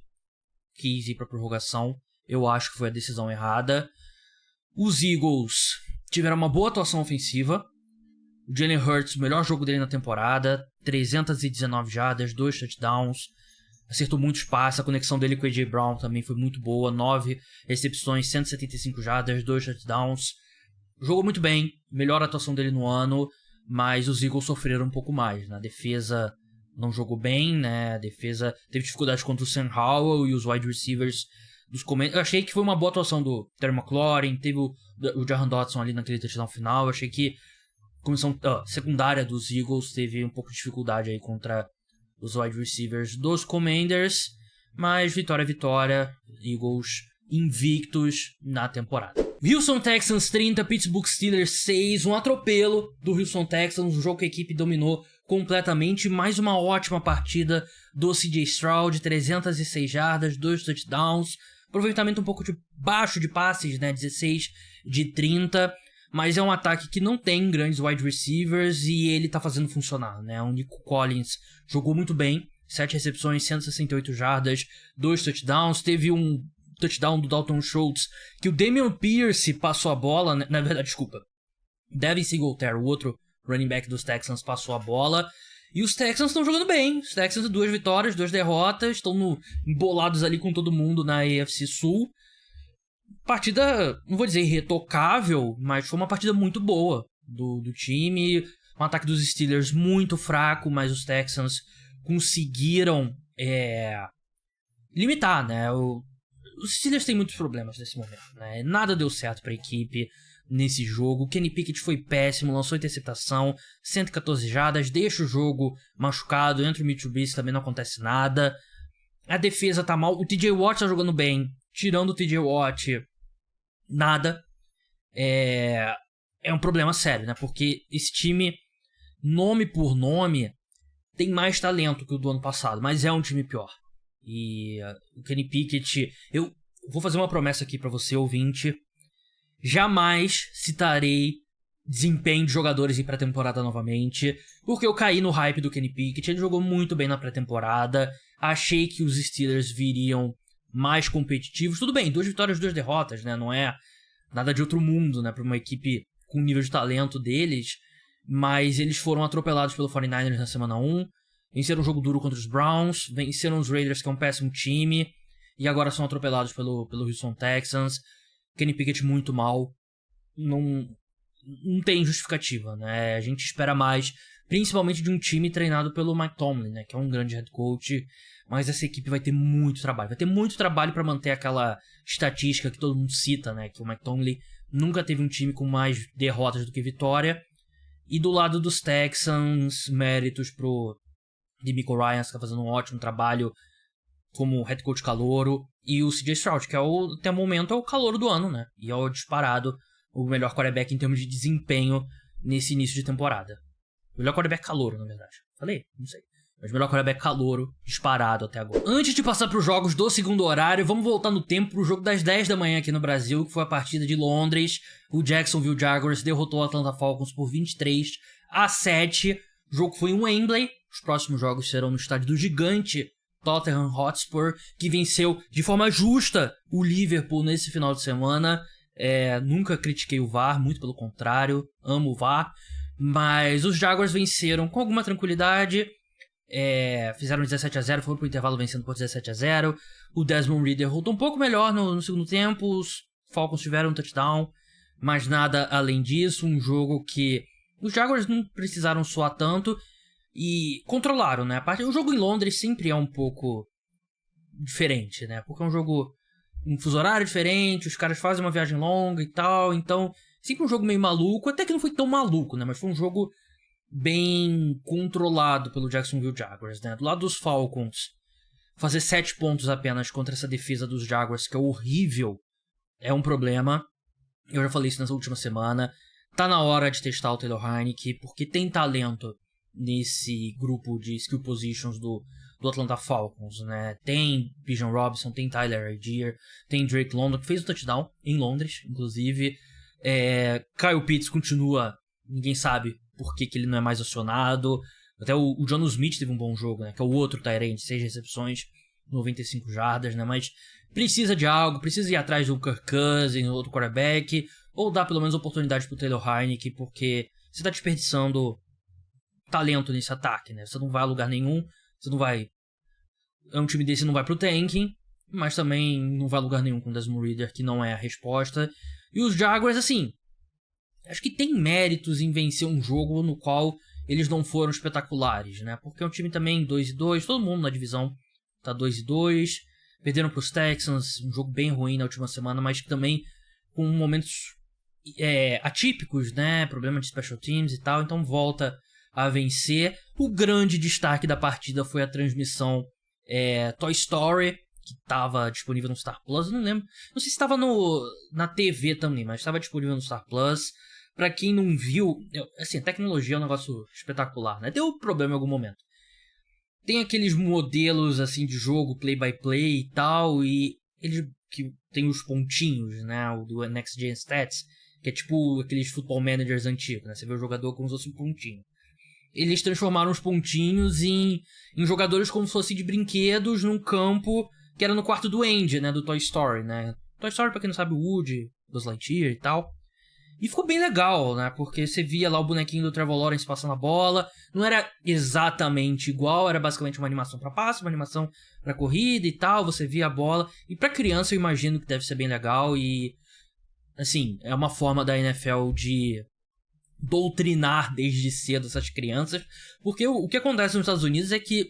[SPEAKER 1] quis ir pra prorrogação, eu acho que foi a decisão errada. Os Eagles tiveram uma boa atuação ofensiva, o Jalen Hurts, o melhor jogo dele na temporada, 319 jardas, 2 touchdowns, acertou muitos passes, a conexão dele com o A.J. Brown também foi muito boa, 9 recepções, 175 jardas, 2 touchdowns. Jogou muito bem, melhor atuação dele no ano, mas os Eagles sofreram um pouco mais, né? A defesa não jogou bem, né? A defesa teve dificuldade contra o Sam Howell e os wide receivers dos Commanders. Eu achei que foi uma boa atuação do Terry McLaurin, teve o Jahan Dotson ali naquele touchdown final. Eu achei que a comissão secundária dos Eagles teve um pouco de dificuldade aí contra os wide receivers dos Commanders, mas vitória, Eagles invictos na temporada. Houston Texans 30, Pittsburgh Steelers 6, um atropelo do Houston Texans, um jogo que a equipe dominou completamente, mais uma ótima partida do C.J. Stroud, 306 jardas, 2 touchdowns, aproveitamento um pouco de baixo de passes, né, 16 de 30, mas é um ataque que não tem grandes wide receivers e ele tá fazendo funcionar, né? O Nico Collins jogou muito bem, 7 recepções, 168 jardas, 2 touchdowns, teve um touchdown do Dalton Schultz, que o Dameon Pierce passou a bola, na verdade, desculpa, Devin Singletary, o outro running back dos Texans, passou a bola, e os Texans estão jogando bem, os Texans 2 vitórias, 2 derrotas, estão embolados ali com todo mundo na AFC Sul. Partida, não vou dizer irretocável, mas foi uma partida muito boa do time. Um ataque dos Steelers muito fraco, mas os Texans conseguiram limitar, né? Os Steelers têm muitos problemas nesse momento, né? Nada deu certo para a equipe. nesse jogo. O Kenny Pickett foi péssimo, lançou interceptação, 114 jardas, deixa o jogo machucado, entra o Mitchell Trubisky, também não acontece nada. A defesa tá mal, o TJ Watt tá jogando bem, tirando o TJ Watt, nada. É um problema sério, né? Porque esse time, nome por nome, tem mais talento que o do ano passado, mas é um time pior. E o Kenny Pickett, eu vou fazer uma promessa aqui pra você, ouvinte. Jamais citarei desempenho de jogadores em pré-temporada novamente, porque eu caí no hype do Kenny Pickett. Ele jogou muito bem na pré-temporada. Achei que os Steelers viriam mais competitivos. Tudo bem, 2 vitórias, 2 derrotas, né? Não é nada de outro mundo, né? Pra uma equipe com o nível de talento deles. Mas eles foram atropelados pelo 49ers na semana 1. Venceram um jogo duro contra os Browns. Venceram os Raiders, que é um péssimo time. E agora são atropelados pelo Houston Texans. Kenny Pickett muito mal. Não tem justificativa, né? A gente espera mais, principalmente de um time treinado pelo Mike Tomlin, né? Que é um grande head coach. Mas essa equipe vai ter muito trabalho. Vai ter muito trabalho para manter aquela estatística que todo mundo cita, né? Que o Mike Tomlin nunca teve um time com mais derrotas do que vitória. E do lado dos Texans, méritos pro DeMeco Ryans, que tá fazendo um ótimo trabalho como head coach calouro. E o CJ Stroud, que até o momento é o calouro do ano, né? E é o disparado o melhor quarterback em termos de desempenho nesse início de temporada. O melhor quarterback calouro, na verdade. Falei? Não sei. Mas o melhor quarterback calouro disparado até agora. Antes de passar para os jogos do segundo horário, vamos voltar no tempo pro jogo das 10 da manhã aqui no Brasil, que foi a partida de Londres. O Jacksonville Jaguars derrotou o Atlanta Falcons por 23-7. O jogo foi em Wembley. Os próximos jogos serão no estádio do gigante Tottenham Hotspur, que venceu de forma justa o Liverpool nesse final de semana. Nunca critiquei o VAR, muito pelo contrário, amo o VAR. Mas os Jaguars venceram com alguma tranquilidade. Fizeram 17-0, foram pro intervalo vencendo por 17-0. O Desmond Ridder voltou um pouco melhor no segundo tempo. Os Falcons tiveram um touchdown, mas nada além disso. Um jogo que os Jaguars não precisaram suar tanto e controlaram, né? O jogo em Londres sempre é um pouco diferente, né? Porque é um jogo, um fuso horário diferente, os caras fazem uma viagem longa e tal, então sempre um jogo meio maluco, até que não foi tão maluco, né? Mas foi um jogo bem controlado pelo Jacksonville Jaguars, né? Do lado dos Falcons, fazer 7 pontos apenas contra essa defesa dos Jaguars, que é horrível, é um problema. Eu já falei isso nessa última semana. Tá na hora de testar o Taylor Heinicke, porque tem talento nesse grupo de skill positions do Atlanta Falcons, né? Tem Bijan Robinson, tem Tyler Algier, tem Drake London, que fez o touchdown em Londres, inclusive. Kyle Pitts continua, ninguém sabe por que ele não é mais acionado. Até o Jonnu Smith teve um bom jogo, né? Que é o outro tight end, 6 recepções, 95 jardas, né? Mas precisa de algo, precisa ir atrás do Kirk Cousins, outro quarterback, ou dar pelo menos oportunidade pro Taylor Heinicke, porque você tá desperdiçando talento nesse ataque, né? Você não vai a lugar nenhum, você não vai... um time desse não vai pro tanking, mas também não vai a lugar nenhum com o Desmond Ridder, que não é a resposta. E os Jaguars, assim, acho que tem méritos em vencer um jogo no qual eles não foram espetaculares, né? Porque é um time também 2-2, todo mundo na divisão tá 2-2, perderam pros Texans, um jogo bem ruim na última semana, mas também com momentos atípicos, né? Problema de special teams e tal, então volta a vencer. O grande destaque da partida foi a transmissão Toy Story, que estava disponível no Star Plus. Eu não lembro, não sei se estava na TV também, mas estava disponível no Star Plus. Pra quem não viu, assim, a tecnologia é um negócio espetacular, né? Deu problema em algum momento. Tem aqueles modelos assim de jogo play by play e tal, e eles que tem os pontinhos, né? O do Next Gen Stats, que é tipo aqueles football managers antigos, né? Você vê o jogador como se fosse um pontinho. Eles transformaram os pontinhos em jogadores como se fossem de brinquedos num campo que era no quarto do Andy, né? Do Toy Story, né? Toy Story, pra quem não sabe, o Woody, Buzz Lightyear e tal. E ficou bem legal, né? Porque você via lá o bonequinho do Trevor Lawrence passando a bola. Não era exatamente igual, era basicamente uma animação pra passe, uma animação pra corrida e tal. Você via a bola. E pra criança eu imagino que deve ser bem legal. E, assim, é uma forma da NFL de doutrinar desde cedo essas crianças. Porque o que acontece nos Estados Unidos é que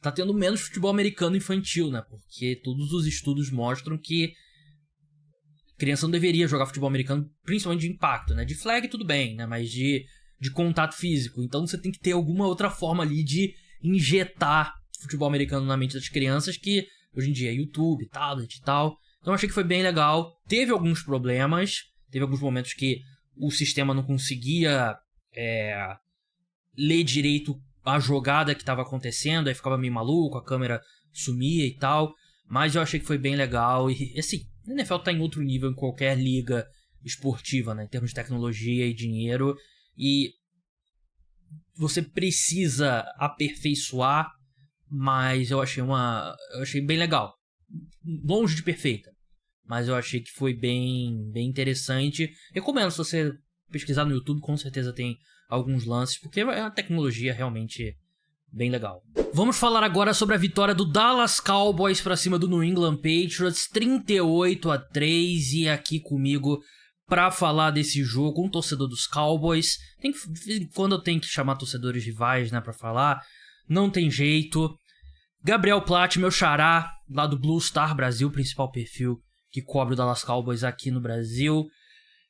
[SPEAKER 1] tá tendo menos futebol americano infantil, né? Porque todos os estudos mostram que criança não deveria jogar futebol americano, principalmente de impacto, né? De flag tudo bem, né? Mas de contato físico. Então você tem que ter alguma outra forma ali de injetar futebol americano na mente das crianças, que hoje em dia é YouTube, tablet e tal. Então eu achei que foi bem legal. Teve alguns problemas, teve alguns momentos que o sistema não conseguia ler direito a jogada que estava acontecendo, aí ficava meio maluco, a câmera sumia e tal. Mas eu achei que foi bem legal. E assim, a NFL tá em outro nível em qualquer liga esportiva, né? Em termos de tecnologia e dinheiro. E você precisa aperfeiçoar, mas eu achei bem legal. Longe de perfeita, mas eu achei que foi bem interessante. Recomendo, se você pesquisar no YouTube, com certeza tem alguns lances, porque é uma tecnologia realmente bem legal. Vamos falar agora sobre a vitória do Dallas Cowboys para cima do New England Patriots, 38-3, e aqui comigo para falar desse jogo, um torcedor dos Cowboys. Quando eu tenho que chamar torcedores rivais, né, para falar, não tem jeito. Gabriel Platt, meu xará, lá do Blue Star Brasil, principal perfil que cobre o Dallas Cowboys aqui no Brasil.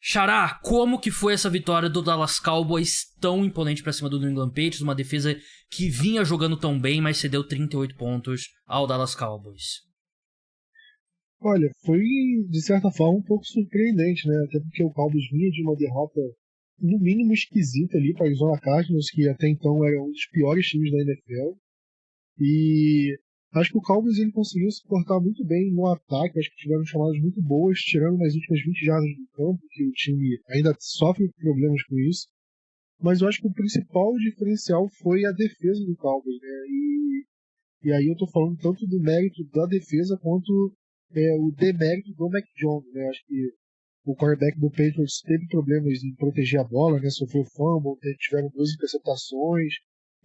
[SPEAKER 1] Xará, como que foi essa vitória do Dallas Cowboys tão imponente pra cima do New England Patriots? Uma defesa que vinha jogando tão bem, mas cedeu 38 pontos ao Dallas Cowboys.
[SPEAKER 4] Olha, foi de certa forma um pouco surpreendente, né? Até porque o Cowboys vinha de uma derrota no mínimo esquisita ali para Arizona Cardinals, que até então era um dos piores times da NFL. E acho que o Cowboys ele conseguiu se portar muito bem no ataque, acho que tiveram chamadas muito boas, tirando nas últimas 20 jardas do campo, que o time ainda sofre problemas com isso. Mas eu acho que o principal diferencial foi a defesa do Cowboys, né? E aí eu tô falando tanto do mérito da defesa quanto o demérito do Mac Jones, né? Acho que o quarterback do Patriots teve problemas em proteger a bola, né? Sofreu fumble, tiveram 2 interceptações.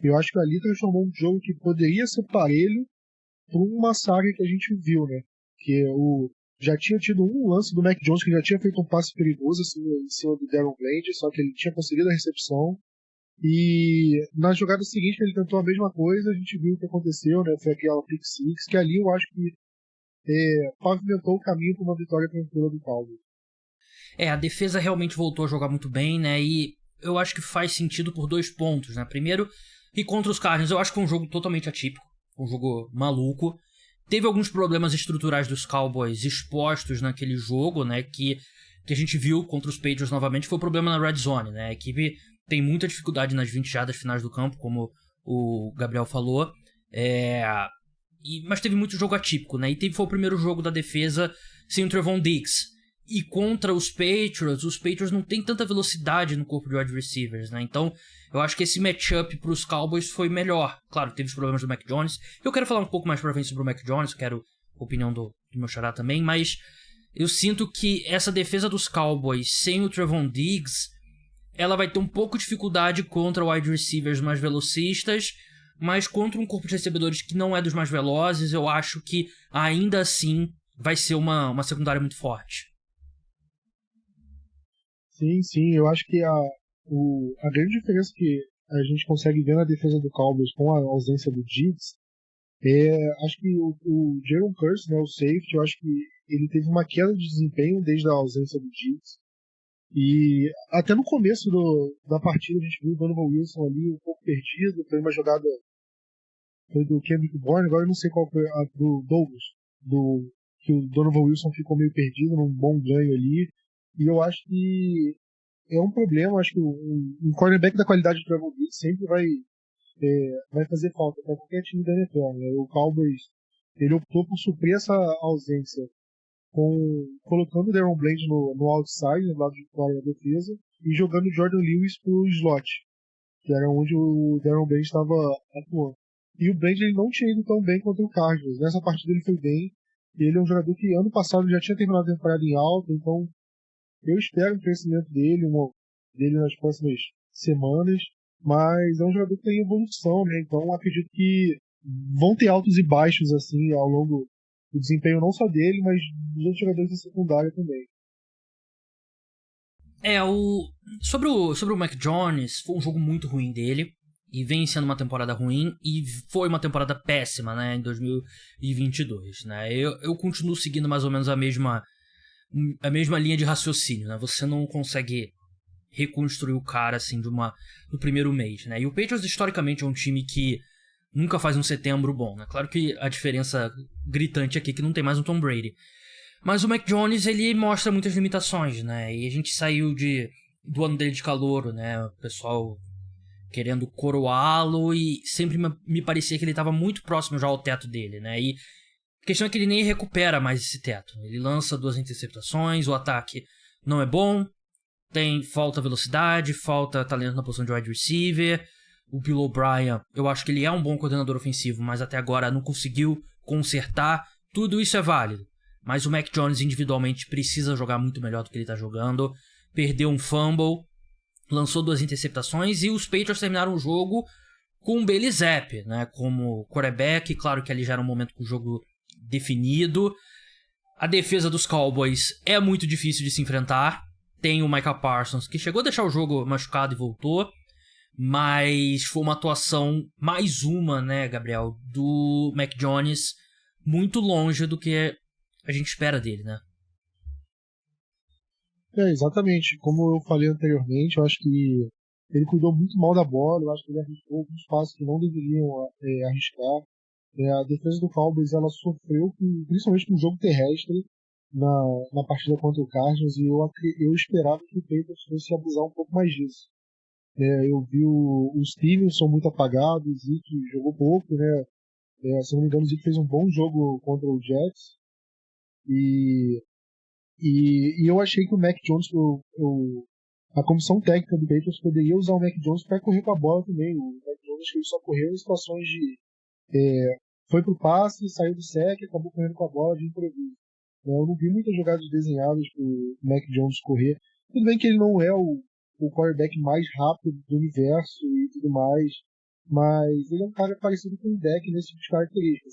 [SPEAKER 4] Eu acho que ali transformou um jogo que poderia ser parelho por um massacre que a gente viu, né? Que já tinha tido um lance do Mac Jones que já tinha feito um passe perigoso assim, em cima do Darren Bland, só que ele tinha conseguido a recepção. E na jogada seguinte ele tentou a mesma coisa, a gente viu o que aconteceu, né? Foi aquela pick six, que ali eu acho que pavimentou o caminho para uma vitória tranquila do Cowboys.
[SPEAKER 1] A defesa realmente voltou a jogar muito bem, né? E eu acho que faz sentido por 2 pontos, né? Primeiro, que contra os Cardinals eu acho que foi um jogo totalmente atípico, um jogo maluco. Teve alguns problemas estruturais dos Cowboys expostos naquele jogo, né? Que a gente viu contra os Patriots novamente, foi o problema na Red Zone, né? A equipe tem muita dificuldade nas 20 jardas finais do campo, como o Gabriel falou. Mas teve muito jogo atípico, né? E foi o primeiro jogo da defesa sem o Trevon Diggs. E contra os Patriots não tem tanta velocidade no corpo de wide receivers, né? Então, eu acho que esse matchup para os Cowboys foi melhor. Claro, teve os problemas do Mac Jones. Eu quero falar um pouco mais pra frente sobre o Mac Jones, quero a opinião do meu xará também, mas eu sinto que essa defesa dos Cowboys sem o Trevon Diggs, ela vai ter um pouco de dificuldade contra wide receivers mais velocistas, mas contra um corpo de recebedores que não é dos mais velozes, eu acho que ainda assim vai ser uma secundária muito forte.
[SPEAKER 4] Sim, eu acho que a grande diferença que a gente consegue ver na defesa do Cowboys com a ausência do Diggs acho que o Jalen Kearse, né, o safety, eu acho que ele teve uma queda de desempenho desde a ausência do Diggs. E até no começo da partida a gente viu o Donovan Wilson ali um pouco perdido, foi uma jogada do Kendrick Bourne, agora eu não sei qual foi a do Douglas, que o Donovan Wilson ficou meio perdido num bom ganho ali. E eu acho que é um problema, acho que um cornerback da qualidade do Trevor Diggs sempre vai fazer falta para qualquer time da NFL, né? O Cowboys ele optou por suprir essa ausência colocando o Darren Bland no outside, no lado de fora da defesa, e jogando o Jordan Lewis pro slot, que era onde o Darren Bland estava atuando. E o Bland ele não tinha ido tão bem contra o Cardinals. Nessa partida ele foi bem, e ele é um jogador que ano passado já tinha terminado a temporada em alta, então eu espero um crescimento dele nas próximas semanas, mas é um jogador que tem evolução, né? Então acredito que vão ter altos e baixos assim ao longo do desempenho não só dele, mas dos outros jogadores da secundária também.
[SPEAKER 1] Sobre o Mac Jones, foi um jogo muito ruim dele, e vem sendo uma temporada ruim, e foi uma temporada péssima, né, em 2022, né? Eu continuo seguindo mais ou menos a mesma a mesma linha de raciocínio, né? Você não consegue reconstruir o cara assim no primeiro mês, né? E o Patriots historicamente é um time que nunca faz um setembro bom, né? Claro que a diferença gritante aqui é que não tem mais um Tom Brady. Mas o Mac Jones, ele mostra muitas limitações, né? E a gente saiu do ano dele de calouro, né? O pessoal querendo coroá-lo e sempre me parecia que ele estava muito próximo já ao teto dele, né? E a questão é que ele nem recupera mais esse teto. Ele lança 2 interceptações, o ataque não é bom, falta velocidade, falta talento na posição de wide receiver. O Bill O'Brien, eu acho que ele é um bom coordenador ofensivo, mas até agora não conseguiu consertar. Tudo isso é válido. Mas o Mac Jones individualmente precisa jogar muito melhor do que ele está jogando. Perdeu um fumble, lançou 2 interceptações e os Patriots terminaram o jogo com o Bailey Zappi, né, como quarterback. Claro que ali já era um momento com o jogo definido. A defesa dos Cowboys é muito difícil de se enfrentar. Tem o Micah Parsons, que chegou a deixar o jogo machucado e voltou. Mas foi uma atuação, mais uma, né, Gabriel, do Mac Jones, muito longe do que a gente espera dele, né?
[SPEAKER 4] Exatamente. Como eu falei anteriormente, eu acho que ele cuidou muito mal da bola, eu acho que ele arriscou alguns passos que não deveriam arriscar. A defesa do Cowboys, ela sofreu, principalmente com o jogo terrestre, na partida contra o Cardinals, e eu esperava que o Patriots fosse abusar um pouco mais disso. Eu vi o Stevenson muito apagado, o Zeke jogou pouco, né? Se não me engano, o Zeke fez um bom jogo contra o Jets. E eu achei que o Mac Jones, a comissão técnica do Patriots poderia usar o Mac Jones para correr com a bola também. O Mac Jones, acho que ele só correu em situações de... foi pro passe, saiu do sec e acabou correndo com a bola de improviso. Eu não vi muitas jogadas desenhadas pro Mac Jones correr. Tudo bem que ele não é o quarterback mais rápido do universo e tudo mais, mas ele é um cara parecido com o Dak nesse tipo de característica.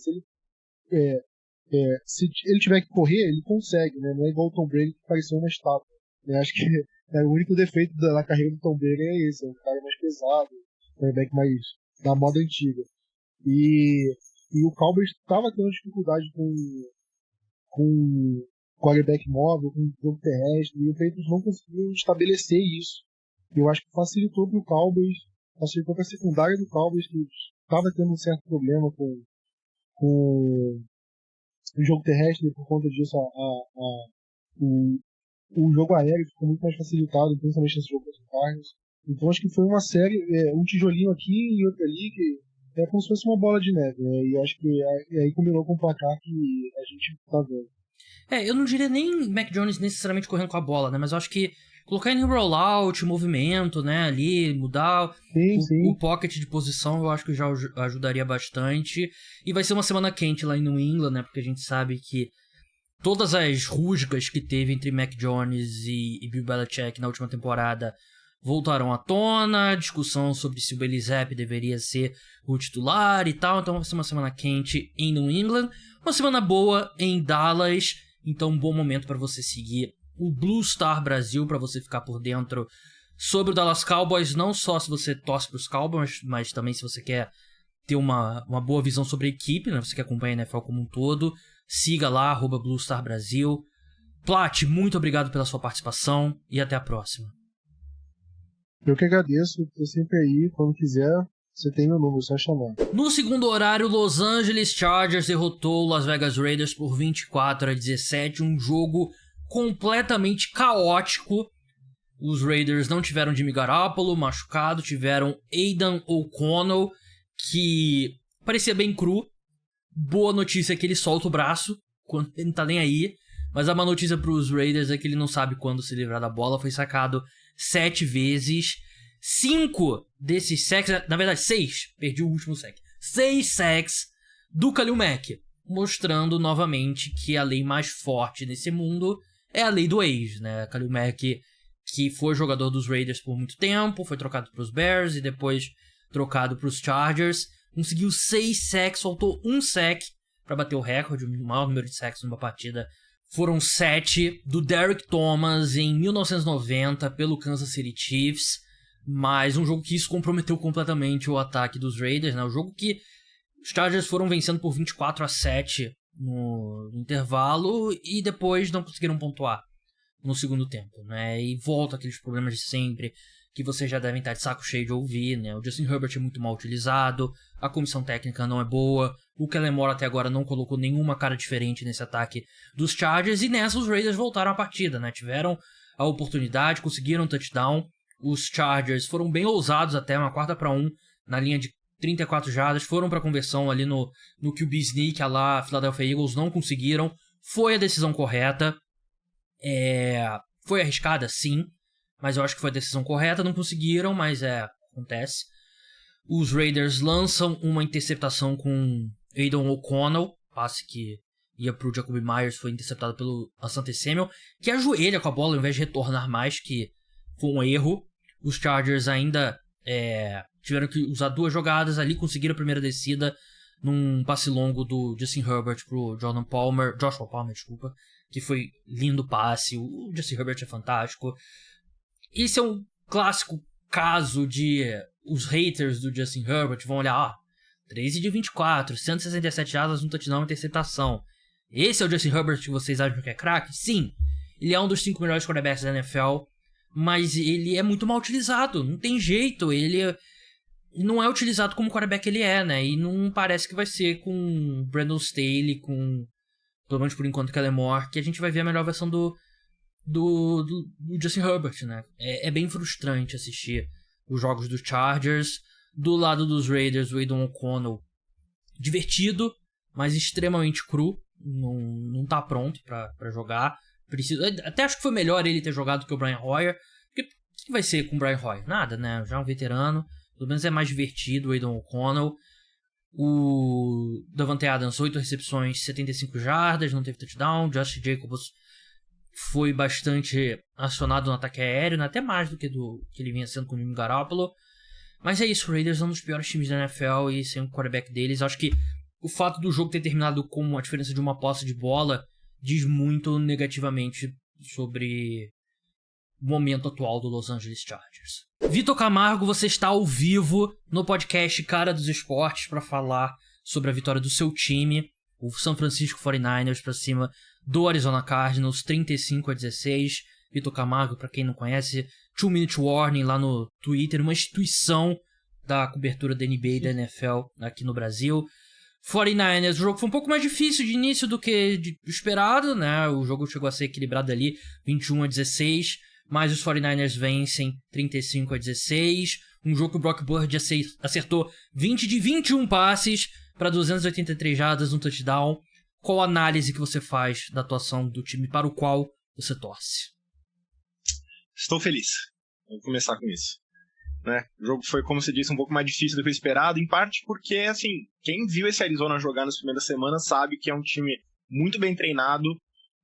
[SPEAKER 4] Se ele tiver que correr, ele consegue, né? Não é igual o Tom Brady que pareceu uma estátua. Eu acho que o único defeito da carreira do Tom Brady é esse, é um cara mais pesado, um quarterback mais da moda antiga. E o Cowboys estava tendo dificuldade com quarterback móvel, com jogo terrestre, e o Patriots não conseguiu estabelecer isso. Eu acho que facilitou para o Cowboys, facilitou para a secundária do Cowboys, que estava tendo um certo problema com o jogo terrestre, e por conta disso o jogo aéreo ficou muito mais facilitado, principalmente nesse jogo contra o Cardinals. Então acho que foi uma série, um tijolinho aqui e outro ali, que é como se fosse uma bola de neve, né? E acho que aí combinou com o placar que a gente tá vendo.
[SPEAKER 1] Eu não diria nem Mac Jones necessariamente correndo com a bola, né? Mas eu acho que colocar ele em rollout, movimento, né? Ali, mudar o pocket de posição, eu acho que já ajudaria bastante. E vai ser uma semana quente lá em New England, né? Porque a gente sabe que todas as rusgas que teve entre Mac Jones e Bill Belichick na última temporada voltaram à tona, discussão sobre se o Bailey Zappi deveria ser o titular e tal. Então vai ser uma semana quente em New England, uma semana boa em Dallas. Então um bom momento para você seguir o Blue Star Brasil, para você ficar por dentro sobre o Dallas Cowboys, não só se você torce para os Cowboys, mas também se você quer ter uma boa visão sobre a equipe, né? Você que acompanha a NFL como um todo, siga lá, @Blue Star Brasil. Plat, muito obrigado pela sua participação e até a próxima.
[SPEAKER 4] Eu que agradeço, estou sempre aí, quando quiser, você tem meu número, só chamar.
[SPEAKER 1] No segundo horário, Los Angeles Chargers derrotou o Las Vegas Raiders por 24-17, um jogo completamente caótico. Os Raiders não tiveram Jimmy Garoppolo machucado, tiveram Aidan O'Connell, que parecia bem cru. Boa notícia é que ele solta o braço, quando ele não tá nem aí. Mas a má notícia pros Raiders é que ele não sabe quando se livrar da bola. Foi sacado 7 vezes. 5 desses sacks, na verdade 6, perdi o último sack. 6 sacks do Khalil Mack, mostrando novamente que a lei mais forte nesse mundo é a lei do ex, né? Khalil Mack, que foi jogador dos Raiders por muito tempo, foi trocado pros Bears e depois trocado pros Chargers. Conseguiu 6 sacks, faltou um sack para bater o recorde, o maior número de sacks numa partida. Foram 7 do Derrick Thomas em 1990 pelo Kansas City Chiefs, mas um jogo que isso comprometeu completamente o ataque dos Raiders, né? O jogo que os Chargers foram vencendo por 24-7 no intervalo e depois não conseguiram pontuar no segundo tempo, né? E volta aqueles problemas de sempre que vocês já devem estar de saco cheio de ouvir, né? O Justin Herbert é muito mal utilizado, a comissão técnica não é boa, o Kellen Moore até agora não colocou nenhuma cara diferente nesse ataque dos Chargers, e nessa os Raiders voltaram à partida, né? Tiveram a oportunidade, conseguiram um touchdown, os Chargers foram bem ousados até, uma 4-1 na linha de 34 jardas, foram para conversão ali no QB sneak, a lá Philadelphia Eagles, não conseguiram, foi a decisão correta, foi arriscada sim, mas eu acho que foi a decisão correta, não conseguiram, mas acontece. Os Raiders lançam uma interceptação com Aidan O'Connell, passe que ia pro Jacoby Myers, foi interceptado pelo Asante Samuel, que ajoelha com a bola ao invés de retornar mais, que foi um erro. Os Chargers ainda tiveram que usar 2 jogadas ali, conseguiram a primeira descida num passe longo do Justin Herbert pro Joshua Palmer, que foi lindo passe. O Justin Herbert é fantástico. Esse é um clássico caso de os haters do Justin Herbert vão olhar, 13 de 24, 167 jardas, um touchdown, interceptação. Esse é o Justin Herbert que vocês acham que é craque? Sim, ele é um dos 5 melhores quarterbacks da NFL, mas ele é muito mal utilizado, não tem jeito, ele não é utilizado como quarterback ele é, né? E não parece que vai ser com Brandon Staley, com, pelo menos por enquanto, Kellen Moore, que a gente vai ver a melhor versão do Justin Herbert, né? É bem frustrante assistir os jogos dos Chargers. Do lado dos Raiders, o Aidan O'Connell, divertido, mas extremamente cru, não tá pronto pra jogar. Até acho que foi melhor ele ter jogado que o Brian Hoyer, porque o que vai ser com o Brian Hoyer? Nada, né? Já é um veterano, pelo menos é mais divertido o Aidan O'Connell. O Davante Adams, 8 recepções, 75 jardas, não teve touchdown. Josh Jacobs foi bastante acionado no ataque aéreo, né? Até mais do que ele vinha sendo com o Jimmy Garoppolo. Mas é isso, o Raiders é um dos piores times da NFL e sem o quarterback deles. Acho que o fato do jogo ter terminado com a diferença de uma posse de bola diz muito negativamente sobre o momento atual do Los Angeles Chargers. Vitor Camargo, você está ao vivo no podcast Cara dos Esportes para falar sobre a vitória do seu time, o San Francisco 49ers, para cima do Arizona Cardinals, 35-16. Vitor Camargo, para quem não conhece, 2 Minute Warning lá no Twitter, uma instituição da cobertura da NBA e da NFL aqui no Brasil. 49ers, o jogo foi um pouco mais difícil de início do que esperado, né? O jogo chegou a ser equilibrado ali, 21-16, mas os 49ers vencem 35-16. Um jogo que o Brock Purdy acertou 20 de 21 passes para 283 jardas, um touchdown. Qual a análise que você faz da atuação do time para o qual você torce?
[SPEAKER 5] Estou feliz. Vamos começar com isso. Né? O jogo foi, como você disse, um pouco mais difícil do que o esperado, em parte porque, assim, quem viu esse Arizona jogar nas primeiras semanas sabe que é um time muito bem treinado,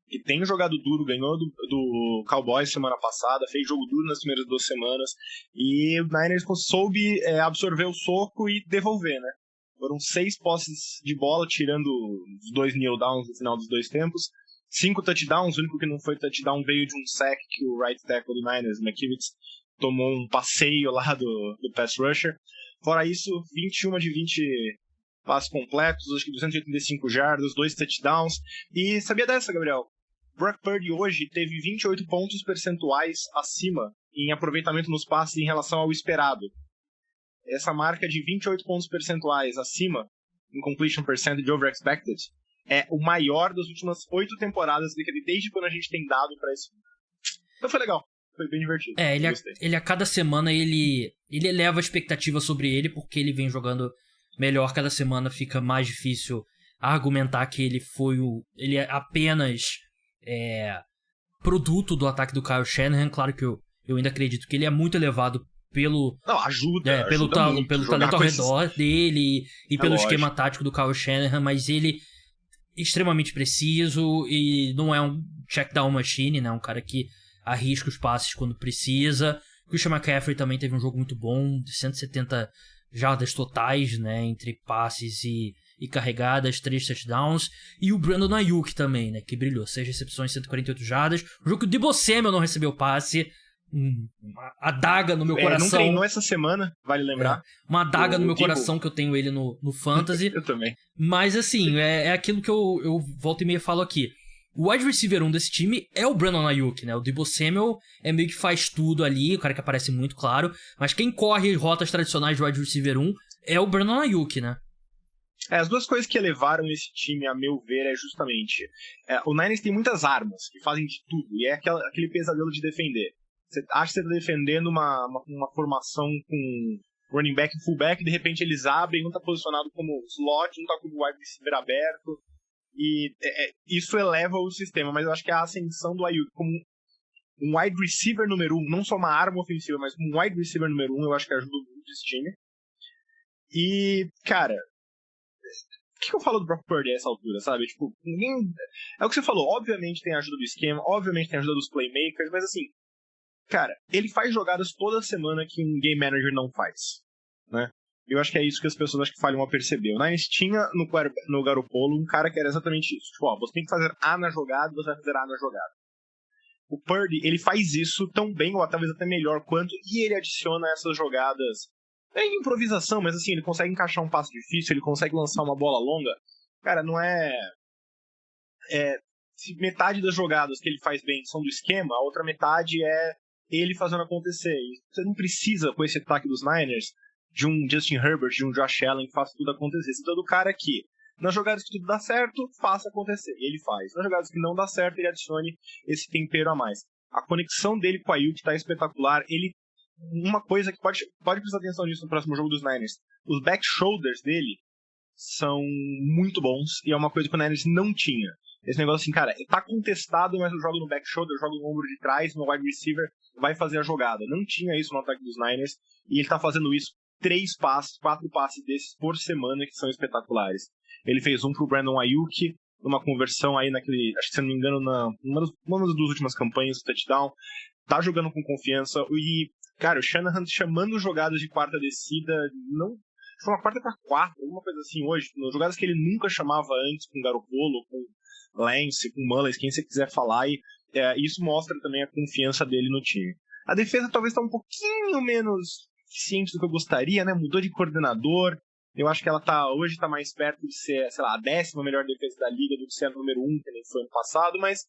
[SPEAKER 5] que tem jogado duro, ganhou do Cowboys semana passada, fez jogo duro nas primeiras 2 semanas, e o Niners soube absorver o soco e devolver, né? Foram 6 posses de bola, tirando os 2 kneel downs no final dos 2 tempos, 5 touchdowns, o único que não foi touchdown veio de um sack que o right tackle do Niners, McKivitz, tomou um passeio lá do pass rusher. Fora isso, 21 de 20 passes completos, acho que 285 jardas, 2 touchdowns. E sabia dessa, Gabriel? Brock Purdy hoje teve 28 pontos percentuais acima em aproveitamento nos passes em relação ao esperado. Essa marca de 28 pontos percentuais acima em completion percentage over expected é o maior das últimas 8 temporadas, desde quando a gente tem dado para isso. Então foi legal. Foi bem divertido.
[SPEAKER 1] Ele a cada semana ele eleva a expectativa sobre ele, porque ele vem jogando melhor. Cada semana fica mais difícil argumentar que ele é apenas produto do ataque do Kyle Shanahan. Claro que eu ainda acredito que ele é muito elevado pelo talento ao redor dele e pelo esquema tático do Kyle Shanahan, mas ele é extremamente preciso e não é um check down machine, né? Um cara que arrisca os passes quando precisa. Christian McCaffrey também teve um jogo muito bom, de 170 jardas totais, né, entre passes e carregadas, 3 touchdowns. E o Brandon Ayuk também, né, que brilhou, 6 recepções, 148 jardas. Um jogo que o Deebo Samuel não recebeu passe, uma adaga no meu coração.
[SPEAKER 5] Não treinou essa semana, vale lembrar.
[SPEAKER 1] Uma adaga no meu coração que eu tenho ele no Fantasy.
[SPEAKER 5] Eu também.
[SPEAKER 1] Mas assim, é aquilo que eu volta e meia falo aqui. O wide receiver 1 desse time é o Brandon Ayuk, né? O Deebo Samuel é meio que faz tudo ali, o cara que aparece muito, claro. Mas quem corre rotas tradicionais de wide receiver 1 é o Brandon Ayuk, né?
[SPEAKER 5] As duas coisas que elevaram esse time, a meu ver, é justamente... o Niners tem muitas armas que fazem de tudo, e é aquele pesadelo de defender. Você acha que você está defendendo uma formação com running back e fullback, de repente eles abrem, um está posicionado como slot, um está com o wide receiver aberto, e isso eleva o sistema, mas eu acho que a ascensão do Ayuk como um wide receiver número 1, não só uma arma ofensiva, mas como um wide receiver número 1, eu acho que ajuda muito esse time. E, cara, o que eu falo do Brock Purdy a essa altura, sabe? Tipo, ninguém... É o que você falou, obviamente tem a ajuda do esquema, obviamente tem a ajuda dos playmakers, mas assim, cara, ele faz jogadas toda semana que um game manager não faz, né? Eu acho que é isso que as pessoas acho que falham a perceber. O Niners tinha no Garoppolo um cara que era exatamente isso. Tipo, você tem que fazer A na jogada, você vai fazer A na jogada. O Purdy, ele faz isso tão bem, ou talvez até melhor quanto, e ele adiciona essas jogadas. É improvisação, mas assim, ele consegue encaixar um passe difícil, ele consegue lançar uma bola longa. Cara, não é... se metade das jogadas que ele faz bem são do esquema, a outra metade é ele fazendo acontecer. E você não precisa, com esse ataque dos Niners, de um Justin Herbert, de um Josh Allen que faça tudo acontecer. Você todo cara que, nas jogadas que tudo dá certo, faça acontecer. Ele faz. Nas jogadas que não dá certo, ele adicione esse tempero a mais. A conexão dele com a Ayuk está espetacular. Uma coisa que pode prestar atenção nisso no próximo jogo dos Niners. Os back shoulders dele são muito bons e é uma coisa que o Niners não tinha. Esse negócio assim, cara, tá contestado, mas eu jogo no back shoulder, eu jogo no ombro de trás, meu wide receiver vai fazer a jogada. Não tinha isso no ataque dos Niners e ele tá fazendo isso 4 passes desses por semana que são espetaculares. Ele fez um pro Brandon Ayuk, numa conversão aí naquele, acho que se não me engano, numa das duas últimas campanhas do touchdown. Tá jogando com confiança e, cara, o Shanahan chamando jogadas de quarta descida, não... Foi uma quarta para 4, alguma coisa assim hoje, jogadas que ele nunca chamava antes com Garoppolo, com Lance, com Mullins, quem você quiser falar, e isso mostra também a confiança dele no time. A defesa talvez está um pouquinho menos eficiente do que eu gostaria, né? Mudou de coordenador, eu acho que ela hoje tá mais perto de ser, sei lá, a 10ª melhor defesa da liga do que ser a número 1, que nem foi ano passado, mas,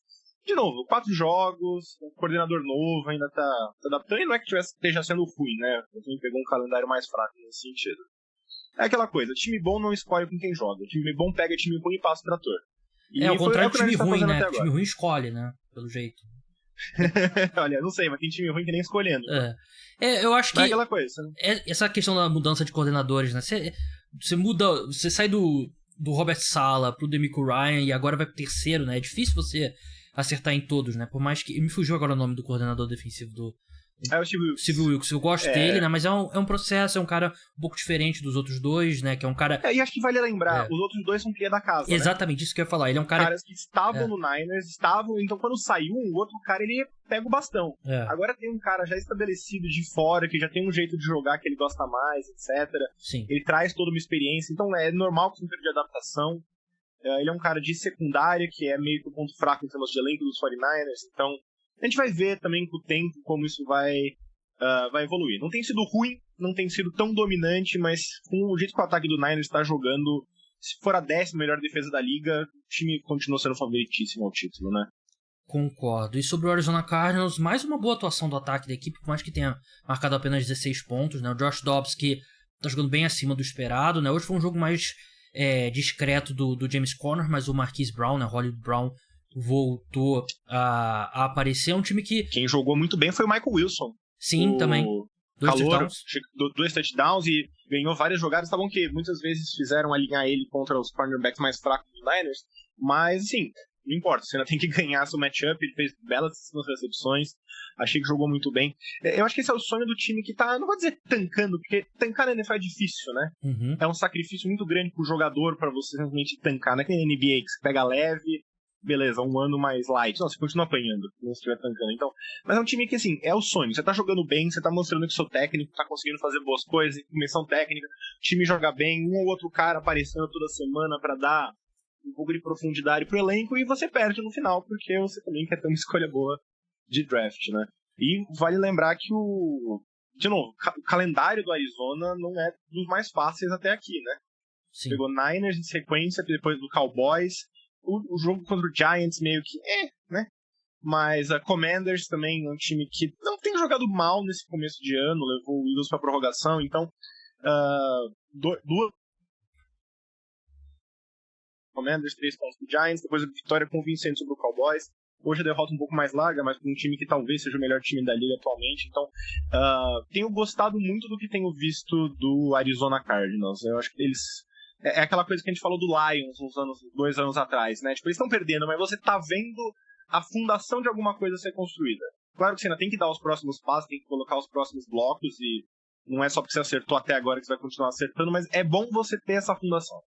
[SPEAKER 5] de novo, 4 jogos, um coordenador novo, ainda tá adaptando, e não é que esteja sendo ruim, né? O time pegou um calendário mais fraco nesse sentido. É aquela coisa, time bom não escolhe com quem joga, time bom pega time ruim e passa o trator. E
[SPEAKER 1] ao contrário do time ruim, né? Time ruim escolhe, né? Pelo jeito.
[SPEAKER 5] Olha, não sei, mas tem time ruim que nem escolhendo.
[SPEAKER 1] Eu acho que
[SPEAKER 5] é aquela coisa, né?
[SPEAKER 1] Essa questão da mudança de coordenadores, né? Você muda, você sai do Robert Saleh pro DeMeco Ryan e agora vai pro terceiro, né? É difícil você acertar em todos, né? Por mais que... Me fugiu agora o nome do coordenador defensivo do...
[SPEAKER 5] o Steve
[SPEAKER 1] Wilkes. Eu gosto dele, né? Mas é um processo, é um cara um pouco diferente dos outros dois, né? Que é um cara...
[SPEAKER 5] E acho que vale lembrar, os outros dois são cria da casa,
[SPEAKER 1] exatamente, né? Isso que eu ia falar. Ele é um cara...
[SPEAKER 5] Caras que estavam no Niners, então quando saiu o outro cara, ele pega o bastão. Agora tem um cara já estabelecido de fora, que já tem um jeito de jogar que ele gosta mais, etc.
[SPEAKER 1] Sim.
[SPEAKER 5] Ele traz toda uma experiência, então é normal que tem um período de adaptação. Ele é um cara de secundária, que é meio que o ponto fraco em termos de elenco dos 49ers, então a gente vai ver também com o tempo como isso vai evoluir. Não tem sido ruim, não tem sido tão dominante, mas com o jeito que o ataque do Niners está jogando, se for a 10ª melhor defesa da liga, o time continua sendo favoritíssimo ao título, né?
[SPEAKER 1] Concordo. E sobre o Arizona Cardinals, mais uma boa atuação do ataque da equipe, por mais que tenha marcado apenas 16 pontos, né? O Josh Dobbs, que tá jogando bem acima do esperado, né? Hoje foi um jogo mais discreto do James Conner, mas o Marquise Brown, né? Hollywood Brown voltou a aparecer. É um time que...
[SPEAKER 5] Quem jogou muito bem foi o Michael Wilson.
[SPEAKER 1] Sim, também.
[SPEAKER 5] 2 touchdowns e ganhou várias jogadas. Tá bom que muitas vezes fizeram alinhar ele contra os cornerbacks mais fracos dos Niners, mas assim, não importa, você ainda tem que ganhar seu matchup. Ele fez belas recepções, achei que jogou muito bem. Eu acho que esse é o sonho do time que tá, não vou dizer tancando, porque tancar na NFL é difícil, né?
[SPEAKER 1] Uhum.
[SPEAKER 5] É um sacrifício muito grande pro jogador pra você simplesmente tancar. Não é que na NBA que você pega leve, beleza, um ano mais light. Não, você continua apanhando, se não estiver tancando. Então, mas é um time que, assim, é o sonho. Você tá jogando bem, você tá mostrando que seu técnico tá conseguindo fazer boas coisas, comissão técnica, o time joga bem, um ou outro cara aparecendo toda semana pra dar um pouco de profundidade pro elenco, e você perde no final, porque você também quer ter uma escolha boa de draft, né? E vale lembrar que de novo, o calendário do Arizona não é dos mais fáceis até aqui, né?
[SPEAKER 1] Sim.
[SPEAKER 5] Pegou Niners em sequência, depois do Cowboys. O jogo contra o Giants meio que né? Mas a Commanders também é um time que não tem jogado mal nesse começo de ano, levou o Eagles para prorrogação, então duas Commanders, 3 pontos pro Giants, depois a vitória convincente sobre o Cowboys. Hoje a derrota um pouco mais larga, mas com um time que talvez seja o melhor time da liga atualmente. Então, tenho gostado muito do que tenho visto do Arizona Cardinals. Eu acho que eles... É aquela coisa que a gente falou do Lions uns 2 anos atrás, né? Tipo, eles estão perdendo, mas você tá vendo a fundação de alguma coisa ser construída. Claro que você ainda tem que dar os próximos passos, tem que colocar os próximos blocos, e não é só porque você acertou até agora que você vai continuar acertando, mas é bom você ter essa fundação.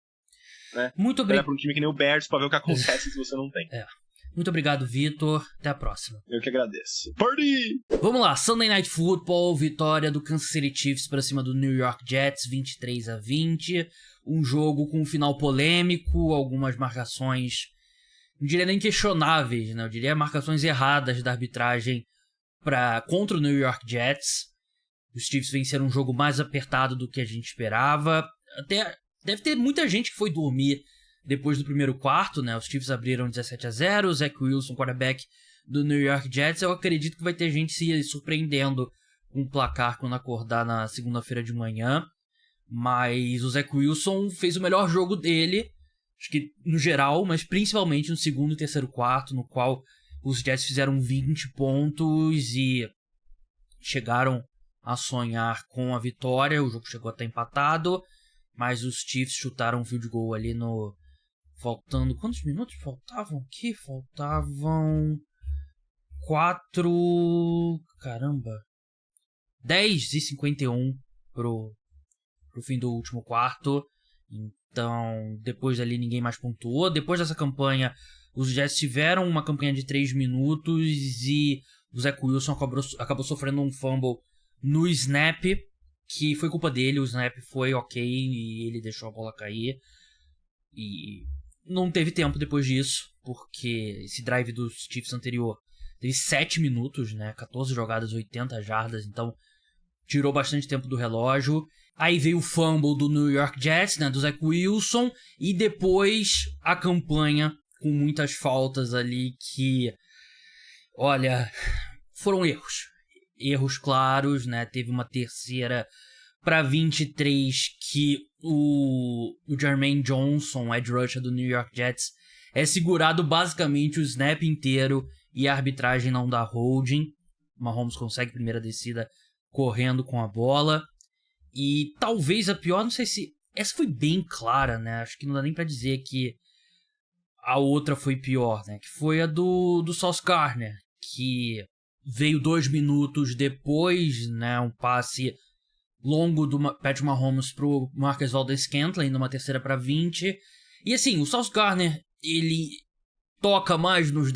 [SPEAKER 5] Né?
[SPEAKER 1] Muito obrigado.
[SPEAKER 5] Para um time que nem o Bears pra ver o que acontece se você não tem.
[SPEAKER 1] Muito obrigado, Vitor. Até a próxima.
[SPEAKER 5] Eu que agradeço. Party!
[SPEAKER 1] Vamos lá, Sunday Night Football, vitória do Kansas City Chiefs para cima do New York Jets, 23-20. Um jogo com um final polêmico, algumas marcações, não diria nem questionáveis, né? Eu diria marcações erradas da arbitragem contra o New York Jets. Os Chiefs venceram um jogo mais apertado do que a gente esperava. Até deve ter muita gente que foi dormir depois do primeiro quarto, né? Os Chiefs abriram 17-0, o Zach Wilson, quarterback do New York Jets. Eu acredito que vai ter gente se surpreendendo com o placar quando acordar na segunda-feira de manhã. Mas o Zach Wilson fez o melhor jogo dele, acho que no geral, mas principalmente no segundo e terceiro quarto, no qual os Jets fizeram 20 pontos e chegaram a sonhar com a vitória. O jogo chegou a estar empatado, mas os Chiefs chutaram um field goal ali no... Faltando... Quantos minutos faltavam aqui? Faltavam... 4... Caramba... 10:51 pro fim do último quarto. Então, depois dali ninguém mais pontuou. Depois dessa campanha, os Jets tiveram uma campanha de 3 minutos e o Zach Wilson acabou sofrendo um fumble no snap, que foi culpa dele. O snap foi ok e ele deixou a bola cair. E não teve tempo depois disso, porque esse drive dos Chiefs anterior teve 7 minutos, né? 14 jogadas, 80 jardas, então tirou bastante tempo do relógio. Aí veio o fumble do New York Jets, né, do Zach Wilson, e depois a campanha com muitas faltas ali que, olha, foram erros claros, né? Teve uma terceira para 23 que o Jermaine Johnson, edge rusher do New York Jets, é segurado basicamente o snap inteiro e a arbitragem não dá holding. Mahomes consegue primeira descida correndo com a bola. E talvez a pior, não sei se... Essa foi bem clara, né? Acho que não dá nem pra dizer que a outra foi pior, né? Que foi a do Sauce Gardner, que veio 2 minutos depois, né? Um passe longo do Patrick Mahomes pro Marquez Valdes-Scantling, numa terceira para 20. E assim, o Sauce Gardner, ele toca mais nos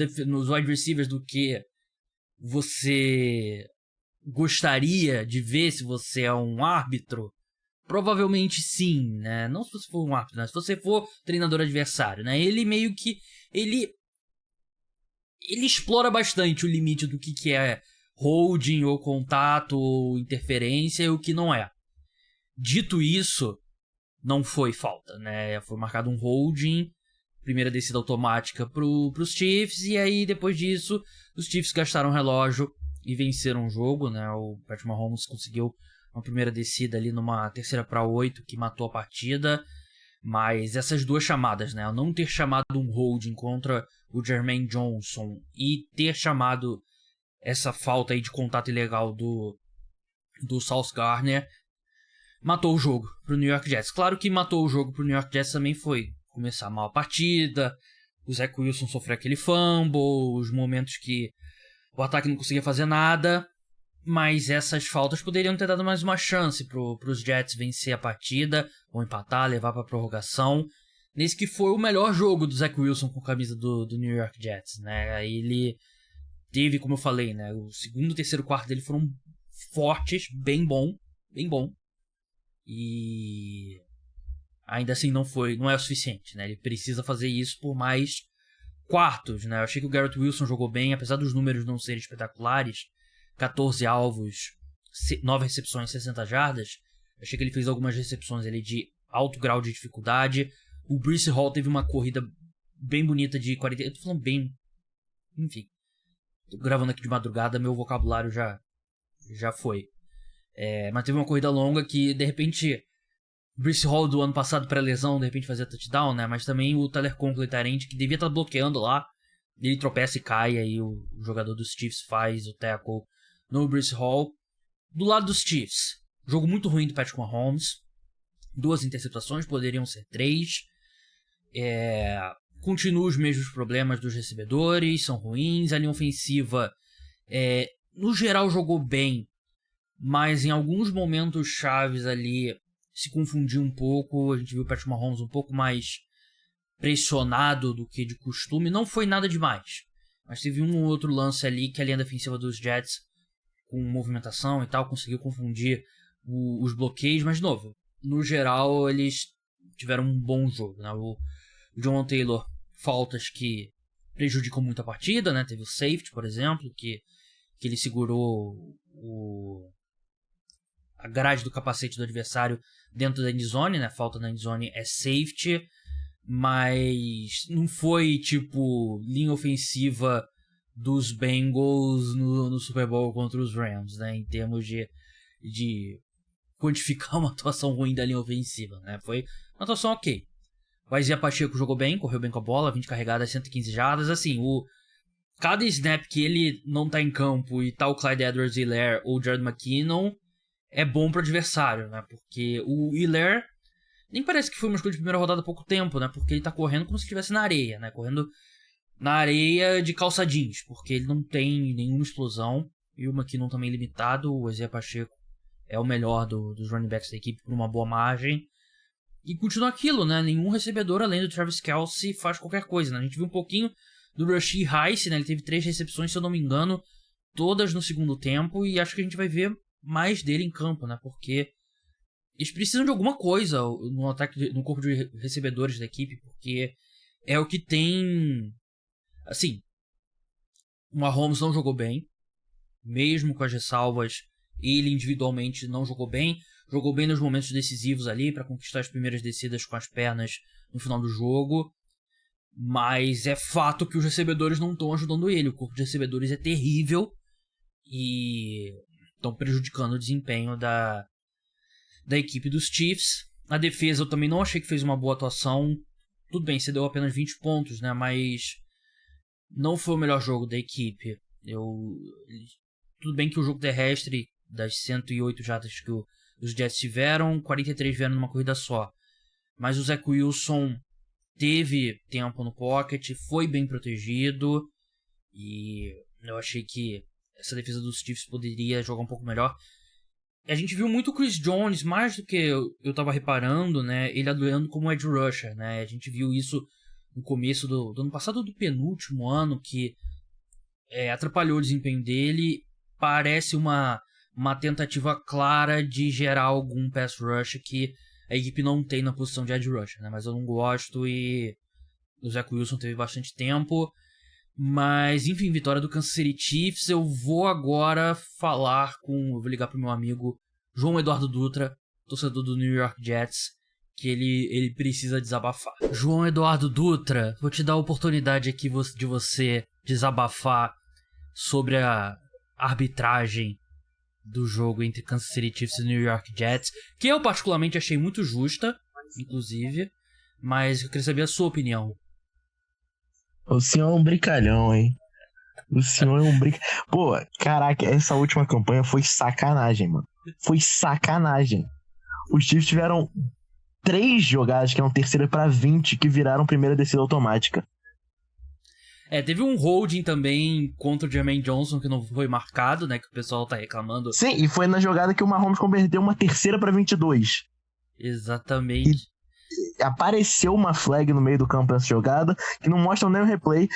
[SPEAKER 1] wide receivers do que você gostaria de ver se você é um árbitro. Provavelmente sim, né? Não se você for um árbitro, né? Se você for treinador adversário, né? Ele meio que... Ele explora bastante o limite do que é holding, ou contato, ou interferência, e o que não é. Dito isso, não foi falta, né? Foi marcado um holding, primeira descida automática pros Chiefs, e aí depois disso, os Chiefs gastaram o relógio e venceram o jogo, né? O Patrick Mahomes conseguiu uma primeira descida ali numa terceira para 8 que matou a partida. Mas essas duas chamadas, né? Não ter chamado um holding contra o Jermaine Johnson e ter chamado essa falta aí de contato ilegal do Sauce Gardner, matou o jogo pro New York Jets. Claro que matou o jogo pro New York Jets também foi começar mal a partida, o Zach Wilson sofreu aquele fumble, os momentos que o ataque não conseguia fazer nada. Mas essas faltas poderiam ter dado mais uma chance pros Jets vencer a partida, ou empatar, levar para prorrogação. Nesse que foi o melhor jogo do Zach Wilson com a camisa do New York Jets, né? Ele teve, como eu falei, né? O segundo e terceiro quarto dele foram fortes, bem bom. E ainda assim não é o suficiente, né? Ele precisa fazer isso por mais quartos, né? Eu achei que o Garrett Wilson jogou bem, apesar dos números não serem espetaculares. 14 alvos, 9 recepções, 60 jardas. Achei que ele fez algumas recepções ali de alto grau de dificuldade. O Breece Hall teve uma corrida bem bonita de 40... Eu tô falando bem... Enfim. Tô gravando aqui de madrugada, meu vocabulário já foi. Mas teve uma corrida longa que, de repente... Breece Hall do ano passado pré-lesão, de repente fazia touchdown, né? Mas também o Tyler Conklin, que devia estar bloqueando lá. Ele tropeça e cai, aí o jogador dos Chiefs faz o tackle no Breece Hall. Do lado dos Chiefs, jogo muito ruim do Patrick Mahomes. 2 interceptações, poderiam ser 3. Continua os mesmos problemas dos recebedores, são ruins. A linha ofensiva, no geral, jogou bem, mas em alguns momentos chaves ali se confundiu um pouco. A gente viu o Patrick Mahomes um pouco mais pressionado do que de costume. Não foi nada demais, mas teve um ou outro lance ali que a linha defensiva dos Jets, com movimentação e tal, conseguiu confundir os bloqueios. Mas, de novo, no geral, eles tiveram um bom jogo, né? O John Taylor, faltas que prejudicam muito a partida, né? Teve o safety, por exemplo, que ele segurou a grade do capacete do adversário dentro da endzone, né? Falta na endzone é safety, mas não foi tipo linha ofensiva dos Bengals no Super Bowl contra os Rams, né? Em termos de quantificar uma atuação ruim da linha ofensiva, né? Foi uma atuação ok. O Isaiah Pacheco jogou bem, correu bem com a bola, 20 carregadas, 115 jardas. Assim, cada snap que ele não tá em campo e tá o Clyde Edwards-Helaire ou o Jared McKinnon é bom pro adversário, né? Porque o Helaire nem parece que foi uma escolha de primeira rodada há pouco tempo, né? Porque ele tá correndo como se estivesse na areia, né? Correndo na areia de calça jeans, porque ele não tem nenhuma explosão. E o McKinnon também limitado. O Isaiah Pacheco é o melhor dos running backs da equipe por uma boa margem. E continua aquilo, né? Nenhum recebedor além do Travis Kelce faz qualquer coisa, né? A gente viu um pouquinho do Rashee Rice, né? Ele teve 3 recepções, se eu não me engano, todas no segundo tempo. E acho que a gente vai ver mais dele em campo, né? Porque eles precisam de alguma coisa no ataque, no corpo de recebedores da equipe, porque é o que tem. Assim, o Mahomes não jogou bem, mesmo com as ressalvas. Ele individualmente não jogou bem. Jogou bem nos momentos decisivos ali para conquistar as primeiras descidas com as pernas no final do jogo. Mas é fato que os recebedores não estão ajudando ele. O corpo de recebedores é terrível e estão prejudicando o desempenho da equipe dos Chiefs. A defesa eu também não achei que fez uma boa atuação. Tudo bem, você deu apenas 20 pontos, né? Mas não foi o melhor jogo da equipe. Tudo bem que o jogo terrestre, das 108 jardas que os Jets tiveram, 43 vieram numa corrida só. Mas o Zach Wilson teve tempo no pocket, foi bem protegido. E eu achei que essa defesa dos Chiefs poderia jogar um pouco melhor. A gente viu muito o Chris Jones, mais do que eu tava reparando, né? Ele atuando como edge rusher, né? A gente viu isso no começo do ano passado, do penúltimo ano, que atrapalhou o desempenho dele. Parece uma tentativa clara de gerar algum pass rush que a equipe não tem na posição de edge rusher, né? Mas eu não gosto e o Zach Wilson teve bastante tempo. Mas, enfim, vitória do Kansas City Chiefs. Eu vou agora eu vou ligar pro meu amigo João Eduardo Dutra, torcedor do New York Jets, que ele precisa desabafar. João Eduardo Dutra, vou te dar a oportunidade aqui de você desabafar sobre a arbitragem do jogo entre Kansas City Chiefs e New York Jets, que eu particularmente achei muito justa, inclusive, mas eu queria saber a sua opinião.
[SPEAKER 6] O senhor é um brincalhão, hein? O senhor é um brincalhão. Pô, caraca, essa última campanha foi sacanagem, mano. Foi sacanagem. Os Chiefs tiveram 3 jogadas que eram terceira pra 20 que viraram primeira descida automática.
[SPEAKER 1] Teve um holding também contra o Jermaine Johnson que não foi marcado, né? Que o pessoal tá reclamando.
[SPEAKER 6] Sim, e foi na jogada que o Mahomes converteu uma terceira pra 22.
[SPEAKER 1] Exatamente.
[SPEAKER 6] E apareceu uma flag no meio do campo nessa jogada que não mostra nem o replay.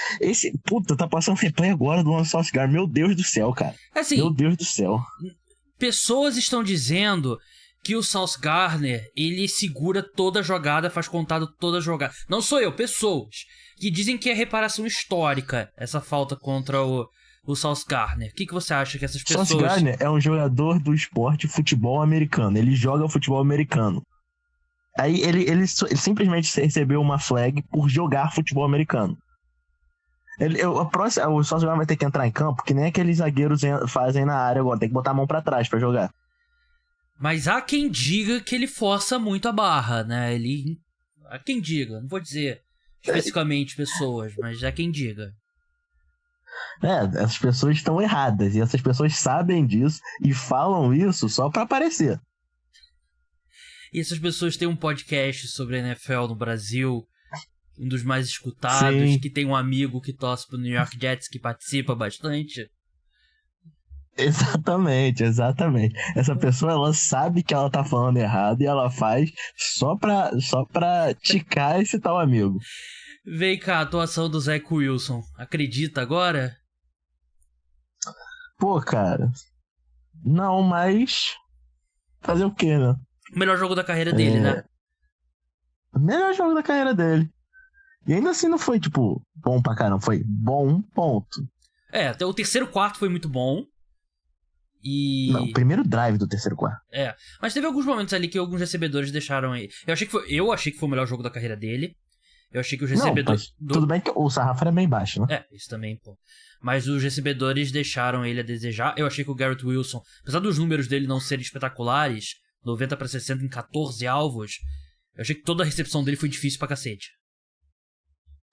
[SPEAKER 6] Tá passando replay agora do One Sauce Gar. Meu Deus do céu, cara.
[SPEAKER 1] Assim,
[SPEAKER 6] meu Deus do céu.
[SPEAKER 1] Pessoas estão dizendo que o Sauce Gardner, ele segura toda a jogada, faz contado toda a jogada. Não sou eu, pessoas que dizem que é reparação histórica essa falta contra o o Sauce Gardner. O que você acha que essas pessoas...
[SPEAKER 6] Sauce Gardner é um jogador do esporte futebol americano. Ele joga futebol americano. Aí ele simplesmente recebeu uma flag por jogar futebol americano. O Sauce Gardner vai ter que entrar em campo, que nem aqueles zagueiros fazem na área agora. Tem que botar a mão pra trás pra jogar.
[SPEAKER 1] Mas há quem diga que ele força muito a barra, né? Há quem diga, não vou dizer especificamente pessoas, mas há quem diga.
[SPEAKER 6] Essas pessoas estão erradas. E essas pessoas sabem disso e falam isso só pra aparecer.
[SPEAKER 1] E essas pessoas têm um podcast sobre a NFL no Brasil, um dos mais escutados,
[SPEAKER 6] Sim.
[SPEAKER 1] que tem um amigo que torce pro New York Jets que participa bastante.
[SPEAKER 6] Exatamente. Essa pessoa, ela sabe que ela tá falando errado e ela faz só pra ticar esse tal amigo.
[SPEAKER 1] Vem cá, a atuação do Zach Wilson. Acredita agora?
[SPEAKER 6] Pô, cara. Não, mas... fazer o quê, né?
[SPEAKER 1] O melhor jogo da carreira dele, né?
[SPEAKER 6] Melhor jogo da carreira dele. E ainda assim não foi, tipo, bom pra caramba. Foi bom, ponto.
[SPEAKER 1] Até o terceiro quarto foi muito bom.
[SPEAKER 6] Não, o primeiro drive do terceiro quarto.
[SPEAKER 1] Mas teve alguns momentos ali que alguns recebedores deixaram ele. Eu achei que foi o melhor jogo da carreira dele. Eu achei que os recebedores...
[SPEAKER 6] Tudo bem que o sarrafo era bem baixo, né?
[SPEAKER 1] Isso também, pô. Mas os recebedores deixaram ele a desejar. Eu achei que o Garrett Wilson, apesar dos números dele não serem espetaculares, 90 para 60 em 14 alvos, eu achei que toda a recepção dele foi difícil pra cacete.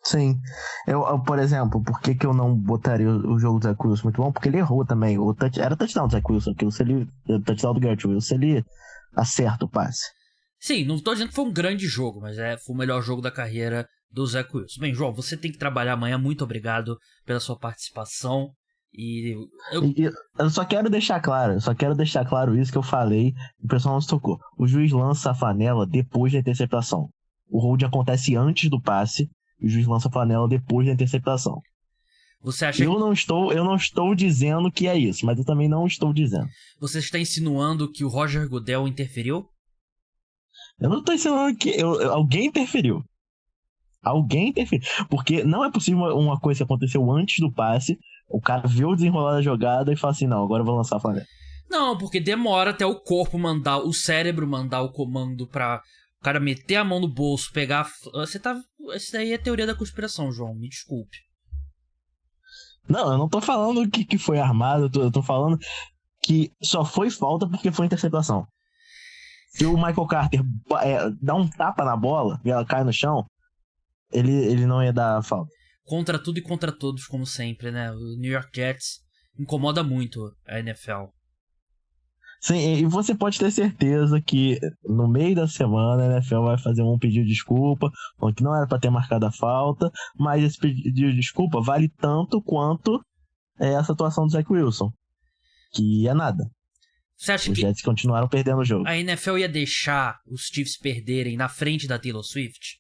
[SPEAKER 6] Sim. Eu, por exemplo, por que eu não botaria o jogo do Zach Wilson muito bom? Porque ele errou também. Era touchdown do Zach Wilson, touchdown do Garrett Wilson, ele acerta o passe.
[SPEAKER 1] Sim, não tô dizendo que foi um grande jogo, mas foi o melhor jogo da carreira do Zach Wilson. Bem, João, você tem que trabalhar amanhã. Muito obrigado pela sua participação. Eu
[SPEAKER 6] só quero deixar claro isso que eu falei, o pessoal não se tocou. O juiz lança a flanela depois da interceptação. O hold acontece antes do passe, e o juiz lança a flanela depois da interceptação.
[SPEAKER 1] Você acha
[SPEAKER 6] eu não estou dizendo que é isso, mas eu também não estou dizendo.
[SPEAKER 1] Você está insinuando que o Roger Goodell interferiu?
[SPEAKER 6] Eu não estou insinuando que alguém interferiu. Porque não é possível uma coisa que aconteceu antes do passe, o cara vê o desenrolar da jogada e fala assim, não, agora eu vou lançar a flanela.
[SPEAKER 1] Não, porque demora até o corpo mandar, o cérebro mandar o comando pra o cara meter a mão no bolso, pegar... Isso daí é teoria da conspiração, João, me desculpe.
[SPEAKER 6] Não, eu não tô falando que foi armado, eu tô falando que só foi falta porque foi interceptação. Se o Michael Carter dá um tapa na bola e ela cai no chão, ele não ia dar falta.
[SPEAKER 1] Contra tudo e contra todos, como sempre, né? O New York Jets incomoda muito a NFL.
[SPEAKER 6] Sim, e você pode ter certeza que no meio da semana a NFL vai fazer um pedido de desculpa, falando que não era pra ter marcado a falta, mas esse pedido de desculpa vale tanto quanto essa atuação do Zach Wilson, que é nada.
[SPEAKER 1] Você acha
[SPEAKER 6] Os
[SPEAKER 1] que
[SPEAKER 6] Jets continuaram perdendo o jogo.
[SPEAKER 1] A NFL ia deixar os Chiefs perderem na frente da Taylor Swift?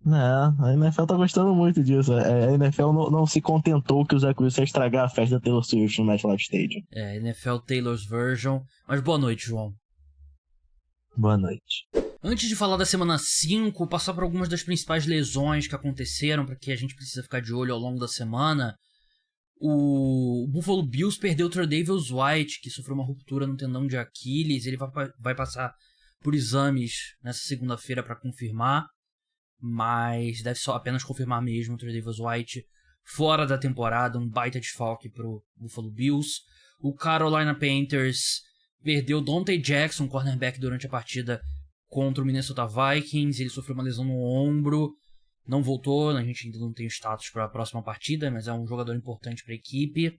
[SPEAKER 6] Não, a NFL tá gostando muito disso. A NFL não se contentou que o Zach Wilson ia estragar a festa da Taylor Swift no MetLife Stadium.
[SPEAKER 1] NFL Taylor's Version. Mas boa noite, João.
[SPEAKER 6] Boa noite.
[SPEAKER 1] Antes de falar da semana 5, passar por algumas das principais lesões que aconteceram, para que a gente precisa ficar de olho ao longo da semana. O Buffalo Bills perdeu o Tre'Davious White, que sofreu uma ruptura no tendão de Aquiles. Ele vai passar por exames nessa segunda-feira para confirmar, mas deve só apenas confirmar mesmo o Tre'Davious White fora da temporada, um baita desfalque pro Buffalo Bills. O Carolina Panthers perdeu Dante Jackson, cornerback, durante a partida contra o Minnesota Vikings. Ele sofreu uma lesão no ombro, não voltou, a gente ainda não tem status para a próxima partida, mas é um jogador importante para a equipe.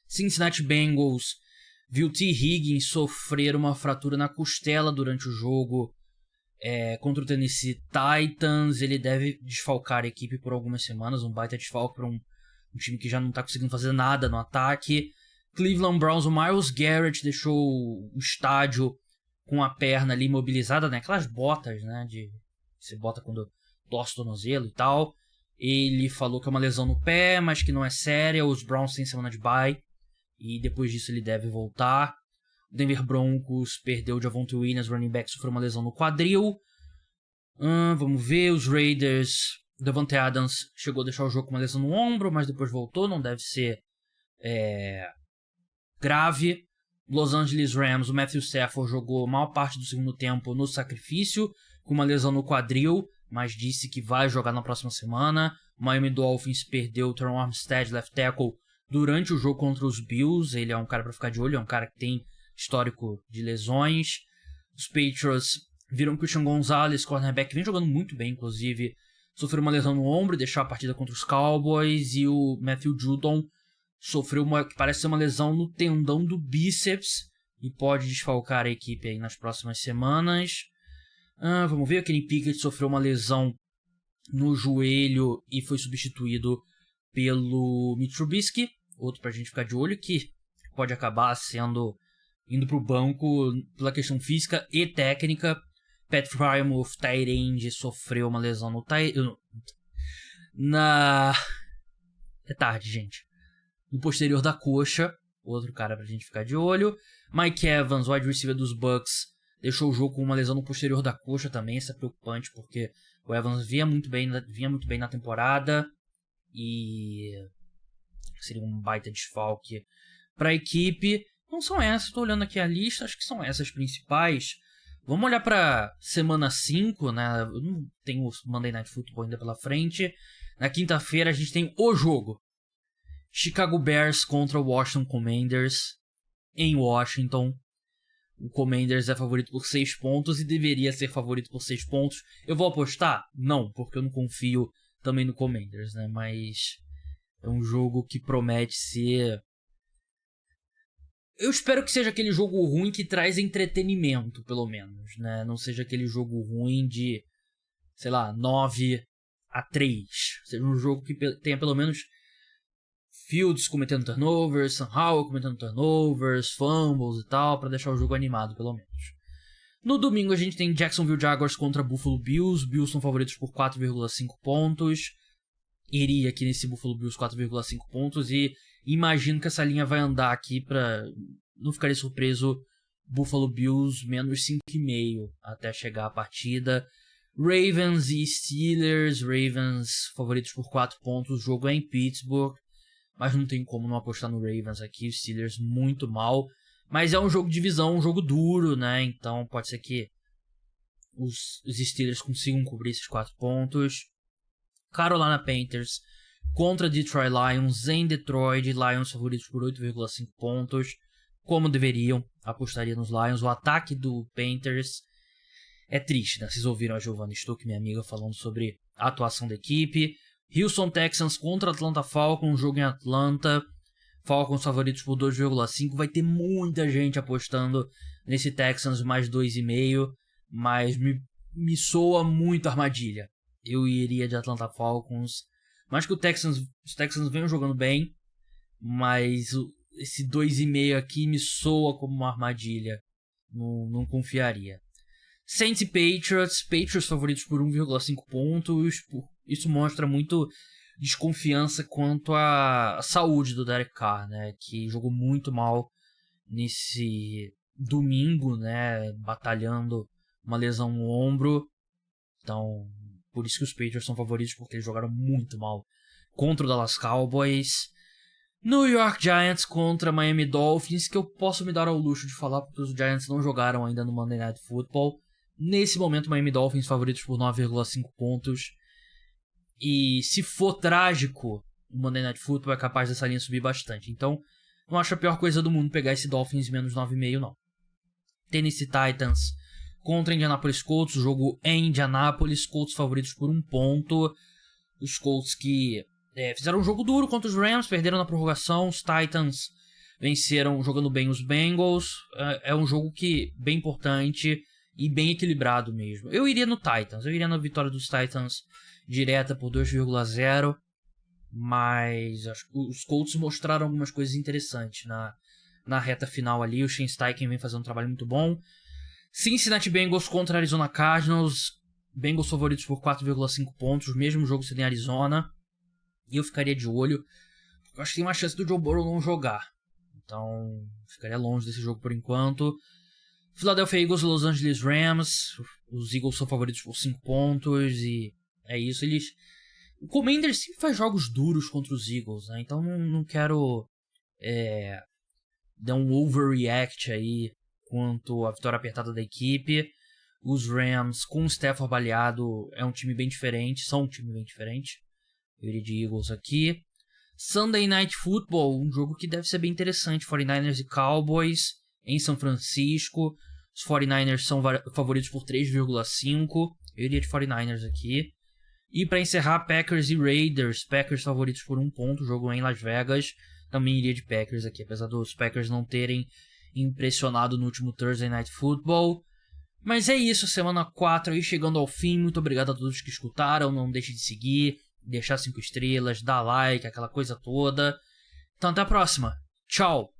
[SPEAKER 1] Cincinnati Bengals viu T. Higgins sofrer uma fratura na costela durante o jogo contra o Tennessee Titans. Ele deve desfalcar a equipe por algumas semanas, um baita desfalque para um time que já não está conseguindo fazer nada no ataque. Cleveland Browns, o Myles Garrett deixou o estádio com a perna ali imobilizada, né? Aquelas botas, né? Que você bota quando torce o tornozelo e tal. Ele falou que é uma lesão no pé, mas que não é séria. Os Browns têm semana de bye e depois disso ele deve voltar. O Denver Broncos perdeu o Javonte Williams, running back, sofreu uma lesão no quadril. Vamos ver, os Raiders Davante Adams chegou a deixar o jogo com uma lesão no ombro, mas depois voltou, não deve ser grave. Los Angeles Rams, o Matthew Stafford jogou a maior parte do segundo tempo no sacrifício, com uma lesão no quadril, mas disse que vai jogar na próxima semana. O Miami Dolphins perdeu o Teron Armstead, left tackle, durante o jogo contra os Bills. Ele é um cara para ficar de olho, é um cara que tem histórico de lesões. Os Patriots viram que o Sean Gonzalez, cornerback, vem jogando muito bem, inclusive, sofreu uma lesão no ombro e deixou a partida contra os Cowboys. E o Matthew Judon sofreu que parece ser uma lesão no tendão do bíceps e pode desfalcar a equipe aí nas próximas semanas. Vamos ver, o Kenny Pickett sofreu uma lesão no joelho e foi substituído pelo Mitch Trubisky, outro pra gente ficar de olho, que pode acabar indo pro banco pela questão física e técnica. Pat Frymouth, tight end, sofreu uma lesão no É tarde, gente. No posterior da coxa, outro cara pra gente ficar de olho. Mike Evans, wide receiver dos Bucks, deixou o jogo com uma lesão no posterior da coxa também. Isso é preocupante porque o Evans vinha muito bem na temporada e seria um baita desfalque pra equipe. Não são essas, estou olhando aqui a lista, acho que são essas principais. Vamos olhar pra semana 5, né? Eu não tenho o Monday Night Football ainda pela frente. Na quinta-feira a gente tem o jogo Chicago Bears contra o Washington Commanders em Washington. O Commanders é favorito por 6 pontos e deveria ser favorito por 6 pontos. Eu vou apostar? Não, porque eu não confio também no Commanders, né? Mas é um jogo que promete ser... Eu espero que seja aquele jogo ruim que traz entretenimento, pelo menos, né? Não seja aquele jogo ruim de, sei lá, 9-3. Seja um jogo que tenha pelo menos Fields cometendo turnovers, Sam Howell cometendo turnovers, fumbles e tal, pra deixar o jogo animado, pelo menos. No domingo a gente tem Jacksonville Jaguars contra Buffalo Bills. Bills são favoritos por 4,5 pontos. Iria aqui nesse Buffalo Bills 4,5 pontos e imagino que essa linha vai andar aqui pra... Não ficaria surpreso, Buffalo Bills menos 5,5 até chegar a partida. Ravens e Steelers. Ravens favoritos por 4 pontos. O jogo é em Pittsburgh, mas não tem como não apostar no Ravens aqui. Os Steelers muito mal. Mas é um jogo de divisão, um jogo duro, né? Então pode ser que os Steelers consigam cobrir esses 4 pontos. Carolina Panthers contra Detroit Lions em Detroit. Lions favoritos por 8,5 pontos. Como deveriam, apostaria nos Lions. O ataque do Panthers é triste, né? Vocês ouviram a Giovanna Stuck, minha amiga, falando sobre a atuação da equipe. Houston Texans contra Atlanta Falcons, jogo em Atlanta. Falcons favoritos por 2,5. Vai ter muita gente apostando nesse Texans mais 2,5. Mas me soa muito armadilha. Eu iria de Atlanta Falcons. Mas que os Texans venham jogando bem. Mas esse 2,5 aqui me soa como uma armadilha. Não confiaria. Saints e Patriots. Patriots favoritos por 1,5 pontos. Isso mostra muito desconfiança quanto à saúde do Derek Carr, né? Que jogou muito mal nesse domingo, né? Batalhando uma lesão no ombro. Então, por isso que os Patriots são favoritos, porque eles jogaram muito mal contra o Dallas Cowboys. New York Giants contra Miami Dolphins, que eu posso me dar ao luxo de falar, porque os Giants não jogaram ainda no Monday Night Football. Nesse momento, Miami Dolphins favoritos por 9,5 pontos. E se for trágico, o Monday Night Football é capaz dessa linha subir bastante. Então, não acho a pior coisa do mundo pegar esse Dolphins menos 9,5, não. Tennessee Titans contra Indianapolis Colts, jogo em Indianapolis. Colts favoritos por 1 ponto. Os Colts que fizeram um jogo duro contra os Rams, perderam na prorrogação. Os Titans venceram jogando bem os Bengals. É um jogo bem importante e bem equilibrado mesmo. Eu iria no Titans, eu iria na vitória dos Titans direta por 2,0, mas acho que os Colts mostraram algumas coisas interessantes na reta final ali. O Shane Steichen vem fazendo um trabalho muito bom. Cincinnati Bengals contra Arizona Cardinals. Bengals favoritos por 4,5 pontos, mesmo jogo sendo em Arizona. E eu ficaria de olho, porque eu acho que tem uma chance do Joe Burrow não jogar. Então, ficaria longe desse jogo por enquanto. Philadelphia Eagles e Los Angeles Rams. Os Eagles são favoritos por 5 pontos e é isso. Eles O Commanders sempre faz jogos duros contra os Eagles, né? Então não quero dar um overreact aí quanto à vitória apertada da equipe. Os Rams, com o Stafford baleado, é um time bem diferente. São um time bem diferente. Eu iria de Eagles aqui. Sunday Night Football, um jogo que deve ser bem interessante. 49ers e Cowboys em São Francisco. Os 49ers são favoritos por 3,5. Eu iria de 49ers aqui. E para encerrar, Packers e Raiders. Packers favoritos por 1 ponto. Jogo em Las Vegas. Também iria de Packers aqui. Apesar dos Packers não terem impressionado no último Thursday Night Football. Mas é isso. Semana 4 aí chegando ao fim. Muito obrigado a todos que escutaram. Não deixe de seguir. Deixar 5 estrelas. Dar like. Aquela coisa toda. Então até a próxima. Tchau.